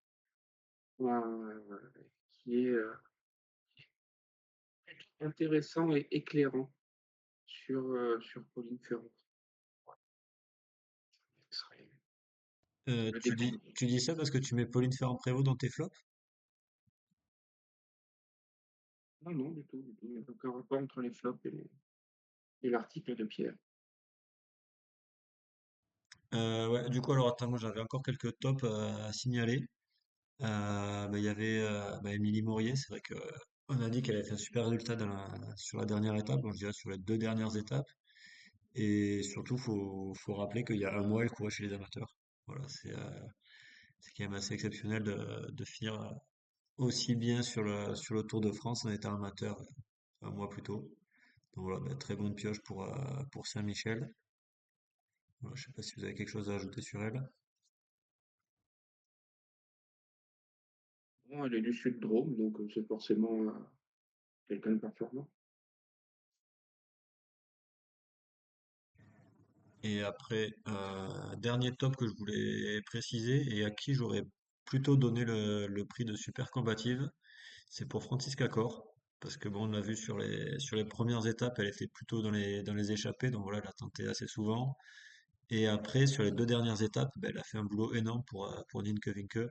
qui est intéressant et éclairant sur Pauline Ferrand. Le découvrir. Tu dis ça parce que tu mets Pauline Ferrand-Prévot dans tes flops? Non, non, du tout, du tout. Il n'y a aucun rapport entre les flops et l'article de Pierre. Ouais, du coup, alors attends, moi j'avais encore quelques tops à signaler. Il y avait Émilie Maurier, c'est vrai que on a dit qu'elle avait fait un super résultat sur la dernière étape, bon, je dirais sur les deux dernières étapes. Et surtout, faut rappeler qu'il y a un mois, elle courait chez les amateurs. Voilà, c'est quand même assez exceptionnel de finir aussi bien sur le Tour de France en étant amateur un mois plus tôt. Donc voilà, très bonne pioche pour Saint-Michel. Voilà, je sais pas si vous avez quelque chose à ajouter sur elle. Bon, elle est du Sud-Drôme, donc c'est forcément quelqu'un de performant. Et après, dernier top que je voulais préciser et à qui j'aurais plutôt donné le prix de super combative, c'est pour Francisca Cor. Parce que bon, on l'a vu sur les premières étapes, elle était plutôt dans les échappées, donc voilà, elle a tenté assez souvent. Et après, sur les deux dernières étapes, elle a fait un boulot énorme pour Nienke Vinke,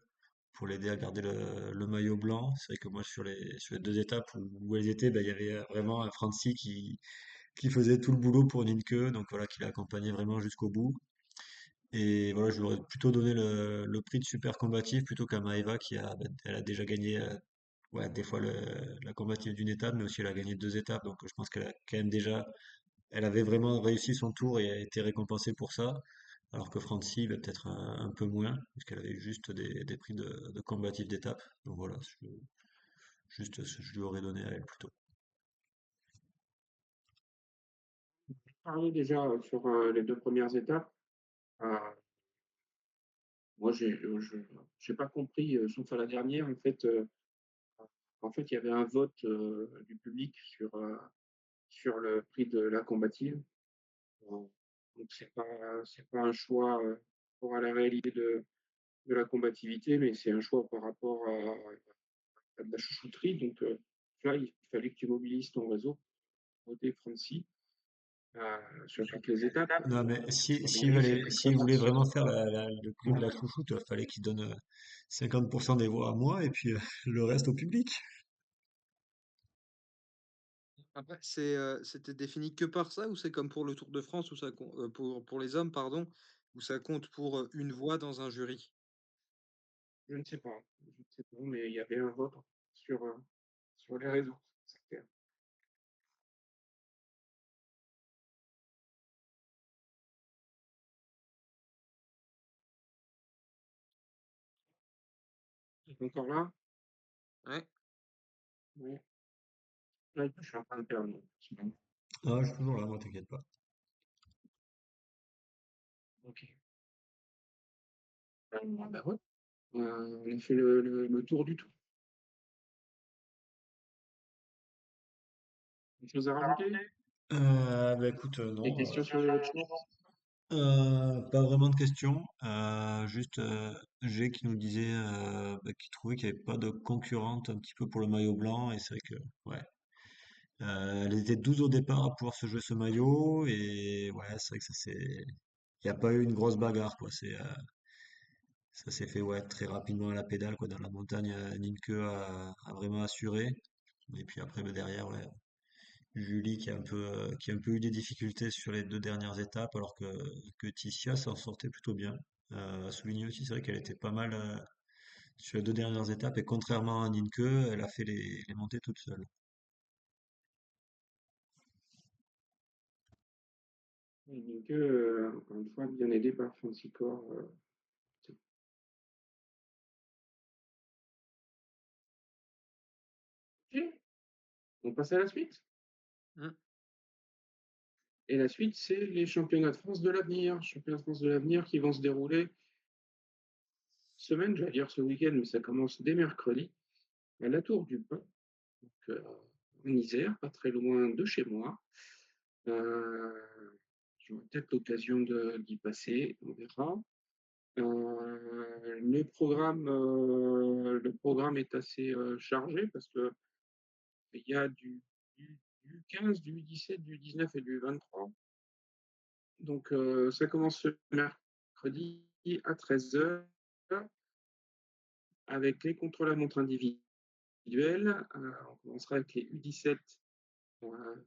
pour l'aider à garder le maillot blanc. C'est vrai que moi, sur les deux étapes où elles étaient, il y avait vraiment un Franci qui faisait tout le boulot pour Nienke, donc voilà, qui l'a accompagné vraiment jusqu'au bout. Et voilà, je lui aurais plutôt donné le prix de super combatif plutôt qu'à Maeva elle a déjà gagné ouais, des fois la combative d'une étape, mais aussi elle a gagné deux étapes. Donc je pense qu'elle a quand même déjà, elle avait vraiment réussi son tour et a été récompensée pour ça. Alors que Francie, peut-être un peu moins, puisqu'elle avait juste des prix de combatif d'étape. Donc voilà, juste je lui aurais donné à elle plutôt. Parler déjà sur les deux premières étapes. Euh, Moi, j'ai pas compris, sauf à la dernière, en fait, il y avait un vote du public sur le prix de la combative. Euh, Donc, c'est pas un choix pour à la réalité de la combativité, mais c'est un choix par rapport à de la chouchouterie. Donc, là, il fallait que tu mobilises ton réseau pour voter Francie sur toutes les étapes. Non, mais s'il Comme voulait vraiment faire le coup de la chouchoute, il fallait qu'il donne 50% des voix à moi et puis le reste au public. Après, c'était défini que par ça ou c'est comme pour le Tour de France où pour les hommes, pardon, où ça compte pour une voix dans un jury? je ne sais pas, je ne sais pas, mais il y avait un vote sur, sur les réseaux. C'est clair. Encore là? Ouais. Oui. Là, je suis en train de perdre. Ah, je suis toujours là, moi, t'inquiète pas. Ok. Bah ouais. On a fait le tour du tout. Une chose à rajouter? Écoute, Des non, questions sur le chat? pas vraiment de questions. Juste G qui nous disait qu'il trouvait qu'il n'y avait pas de concurrente un petit peu pour le maillot blanc. Et c'est vrai que, ouais, elles étaient 12 au départ à pouvoir se jouer ce maillot. Et ouais, c'est vrai que il n'y a pas eu une grosse bagarre, quoi. Ça s'est fait ouais, très rapidement à la pédale, quoi. Dans la montagne, Nienke a vraiment assuré. Et puis après, derrière, ouais, Julie qui a un peu eu des difficultés sur les deux dernières étapes, alors que Ticia s'en sortait plutôt bien. À souligner aussi, c'est vrai qu'elle était pas mal sur les deux dernières étapes, et contrairement à Nienke, elle a fait les montées toute seule. Et donc, encore une fois, bien aidé par Fancy Core. Ok. On passe à la suite. Mmh. Et la suite, c'est les championnats de France de l'avenir. Championnats de France de l'avenir qui vont se dérouler semaine, j'allais dire ce week-end, mais ça commence dès mercredi, à la Tour du Pin, donc, en Isère, pas très loin de chez moi. Euh, J'aurai peut-être l'occasion d'y passer, on verra. Le programme est assez chargé parce que il y a du 15, du 17, du 19 et du 23. Donc ça commence ce mercredi à 13h avec les contre-la-montre individuels individuelles. On commencera avec les U17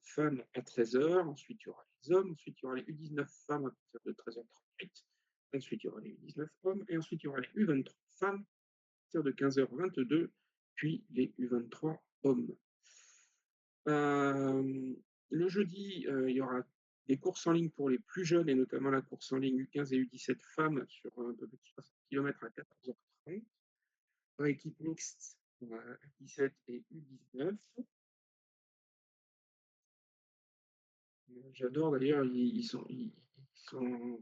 femmes à 13h. Ensuite, il y aura les hommes. Ensuite, il y aura les U19 femmes à partir de 13h38. Ensuite, il y aura les U19 hommes. Et ensuite, il y aura les U23 femmes à partir de 15h22. Puis les U23 hommes. Le jeudi, il y aura des courses en ligne pour les plus jeunes, et notamment la course en ligne U15 et U17 femmes sur un peu plus de 60 km à 14h30. Par équipe mixte, U17 et U19. J'adore d'ailleurs, ils sont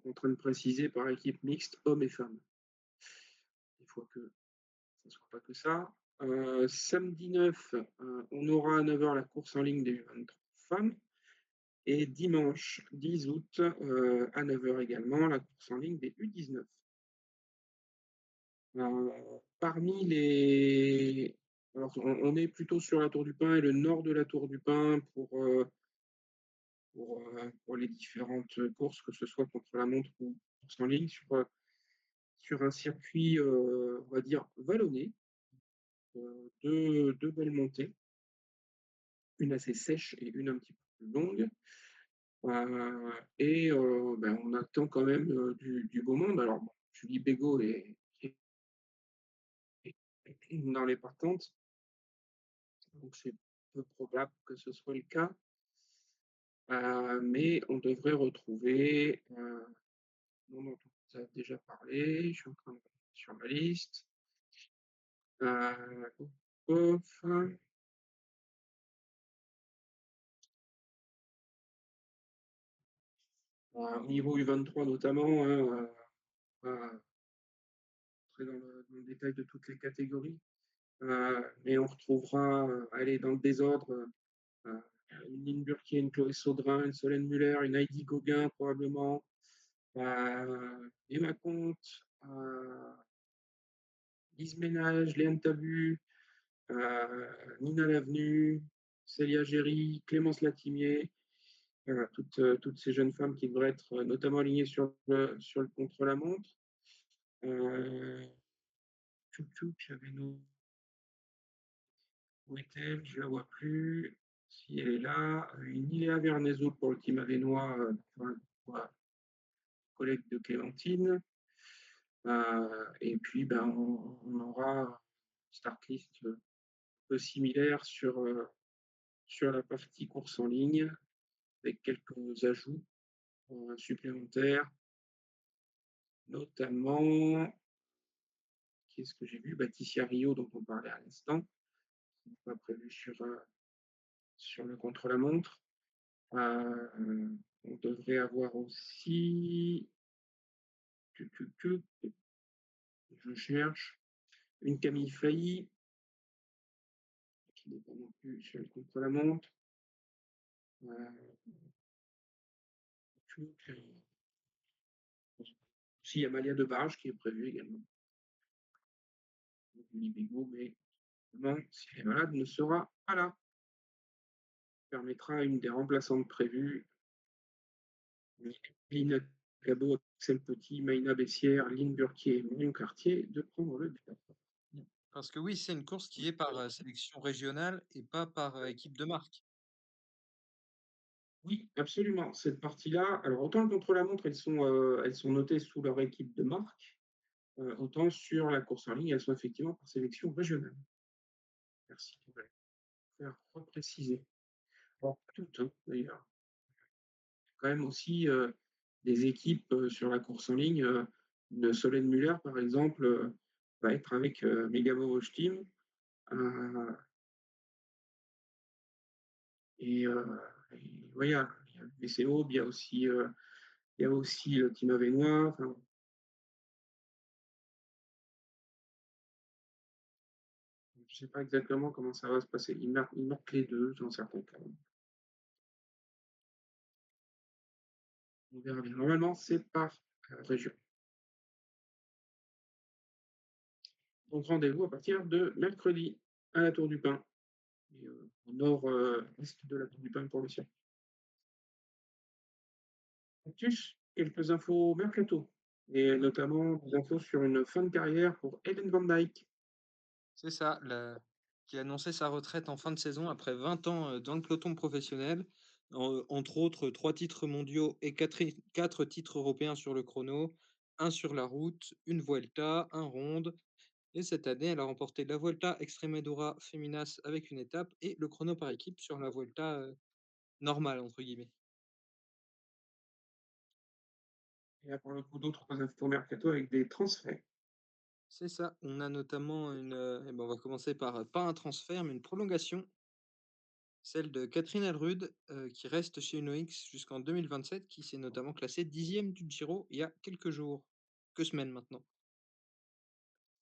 en train de préciser par équipe mixte hommes et femmes. Il faut que ça ne soit pas que ça. Samedi 9, on aura à 9h la course en ligne des U23 femmes. Et dimanche 10 août, à 9h également, la course en ligne des U19. Parmi les... Alors, on est plutôt sur la Tour du Pin et le nord de la Tour du Pin pour les différentes courses, que ce soit contre la montre ou course en ligne, sur un circuit, on va dire, vallonné, deux belles montées, une assez sèche et une un petit peu plus longue. On attend quand même du beau monde. Alors, bon, Julie Bégaud est dans les partantes, donc c'est peu probable que ce soit le cas. Mais on devrait retrouver, nom dont on vous a déjà parlé, je suis en train de sur ma liste. Ouf. Au niveau U23 notamment, hein, rentrer dans le détail de toutes les catégories, mais on retrouvera, allez, dans le désordre, une Lynn Burkier, une Chloé Saudrin, une Solène Muller, une Heidi Gauguin probablement, Emma Comte, Lise Ménage, Léane Tabu, Nina Lavenu, Célia Géry, Clémence Latimier, toutes ces jeunes femmes qui devraient être notamment alignées sur le contre-la-montre. Tchouk, j'avais nos... Où est-elle? Je ne la vois plus. Si elle est là, une Iléa Vernezo pour le team avenois, collègue de Clémentine. Et puis, on aura une startlist un peu similaire sur la partie course en ligne, avec quelques ajouts supplémentaires, notamment, qu'est-ce que j'ai vu? Baptisia Rio, dont on parlait à l'instant, qui n'est pas prévu sur le contre-la-montre. On devrait avoir aussi, je cherche, une Camille Failly, qui n'est pas non plus sur le contre-la-montre. Aussi, il y a Malia Debarge qui est prévue également. Julie Bégaud, mais non, si elle est malade, ne sera pas là. Permettra à une des remplaçantes prévues, Lina Cabot, Axel Petit, Maïna Bessière, Lynn Burkier et Marion Cartier, de prendre le départ. Parce que oui, c'est une course qui est par sélection régionale et pas par équipe de marque. Oui, absolument. Cette partie-là, alors autant le contre-la-montre, elles sont notées sous leur équipe de marque, autant sur la course en ligne, elles sont effectivement par sélection régionale. Merci de faire repréciser. Bon, toutes, hein, d'ailleurs. Quand même aussi des équipes sur la course en ligne. Une Solène Muller, par exemple, va être avec Megamo Watch Team. Et voilà, il y a le VCO, il y a aussi le team avenois. Enfin, je ne sais pas exactement comment ça va se passer. Ils marquent les deux dans certains cas. On verra bien. Normalement, c'est par région. Donc rendez-vous à partir de mercredi à la Tour du Pin, et, au nord-est de la Tour du Pin pour le ciel. Quelques infos mercato, et notamment des infos sur une fin de carrière pour Eden Van Dyke. C'est ça, qui a annoncé sa retraite en fin de saison après 20 ans dans le peloton professionnel. Entre autres, 3 titres mondiaux et 4 titres européens sur le chrono, un sur la route, une Vuelta, un ronde. Et cette année, elle a remporté la Vuelta Extremadura Féminas avec une étape et le chrono par équipe sur la Vuelta normale, entre guillemets. Il y a pour le coup d'autres infos mercato avec des transferts. C'est ça. On a notamment on va commencer par pas un transfert, mais une prolongation, celle de Catherine Elrud, qui reste chez UnoX jusqu'en 2027, qui s'est notamment classée 10e du Giro il y a quelques jours, quelques semaines maintenant.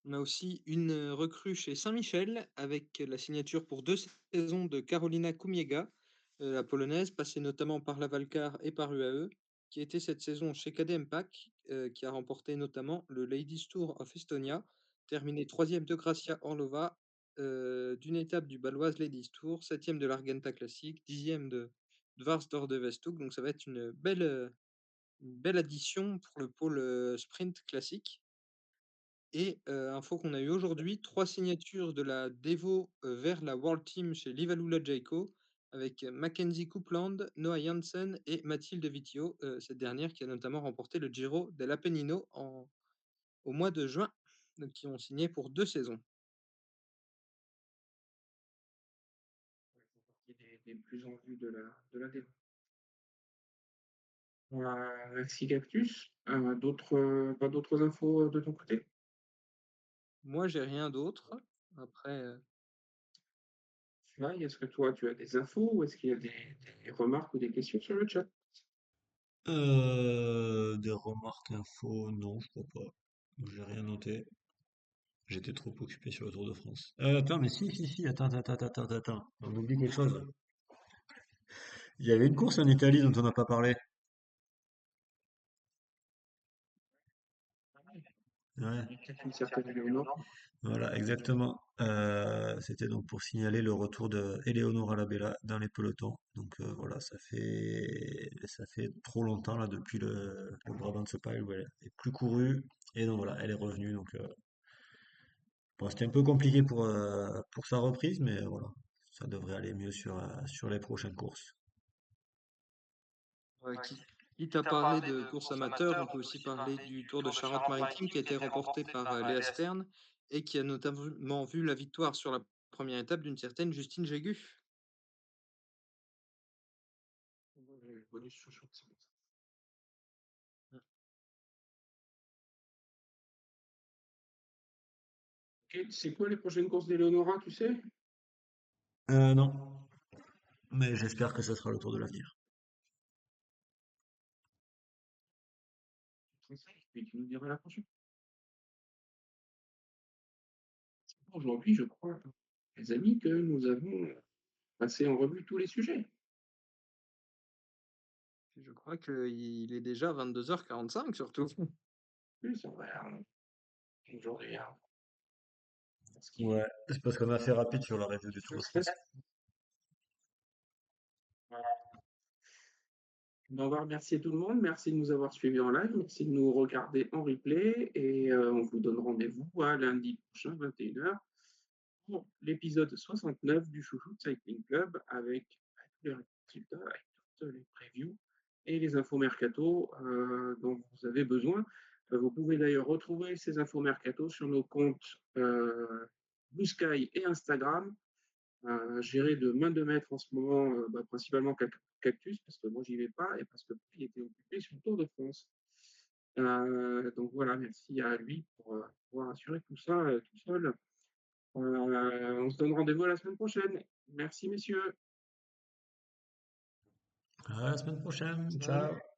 On a aussi une recrue chez Saint-Michel avec la signature pour 2 saisons de Karolina Kumiega, la polonaise, passée notamment par la Valcar et par UAE, qui était cette saison chez KDM Pack, qui a remporté notamment le Ladies Tour of Estonia, terminé 3e de Gracia Orlova, d'une étape du Baloise Ladies Tour, 7e de l'Argenta Classic, 10e de Dvarsdorf de Westhoek. Donc ça va être une belle addition pour le pôle sprint classique. Et info qu'on a eu aujourd'hui, 3 signatures de la Devo, vers la World Team chez Livalula Jayco avec Mackenzie Coupland, Noah Janssen et Mathilde Vitio, cette dernière qui a notamment remporté le Giro dell'Appennino au mois de juin, donc qui ont signé pour 2 saisons. Elles font partie des plus en vue de la démo. Merci Cactus. Pas d'autres infos de ton côté? Moi, j'ai rien d'autre. Après, Fly, est-ce que toi tu as des infos ou est-ce qu'il y a des remarques ou des questions sur le chat? Des remarques, infos, non, je crois pas. J'ai rien noté. J'étais trop occupé sur le Tour de France. Attends, mais si, attends. On oublie quelque chose. Il y avait une course en Italie dont on n'a pas parlé. Ouais, Il y a peut-être une certaine Éléonore. voilà, exactement. C'était donc pour signaler le retour de Eleonora Labella dans les pelotons. Donc voilà, ça fait trop longtemps là depuis le Brabantse Pijl où elle est plus courue. Et donc voilà, elle est revenue. Donc bon, c'était un peu compliqué pour sa reprise, mais voilà, ça devrait aller mieux sur les prochaines courses. quitte à parler de course amateur, on peut aussi parler du Tour de Charente-Maritime qui a été remporté par Léa Stern et qui a notamment vu la victoire sur la première étape d'une certaine Justine Jégu. Bonus chouchou, c'est bon, ça. Ok, c'est quoi les prochaines courses d'Eleonora, tu sais? Non, mais j'espère que ce sera le Tour de l'avenir. Et tu nous diras la prochaine. Aujourd'hui, je crois, les amis, que nous avons passé en revue tous les sujets. Je crois qu'il est déjà 22h45 surtout. Oui, ça va, aujourd'hui, hein. Parce qu'il Ouais, c'est parce qu'on a fait rapide sur la review du Tour de France. voilà. On va remercier tout le monde. Merci de nous avoir suivis en live. Merci de nous regarder en replay. Et on vous donne rendez-vous à lundi prochain, 21h, pour l'épisode 69 du Chouchou Cycling Club avec tous les résultats, avec toutes les previews et les infos mercato dont vous avez besoin. Vous pouvez d'ailleurs retrouver ces infos mercato sur nos comptes Blue Sky et Instagram, géré de main de maître en ce moment, principalement Cactus, parce que moi j'y vais pas et parce que il était occupé sur le Tour de France. Donc voilà, merci à lui pour pouvoir assurer tout ça tout seul. On se donne rendez-vous à la semaine prochaine. Merci messieurs. À la semaine prochaine. Salut. Ciao.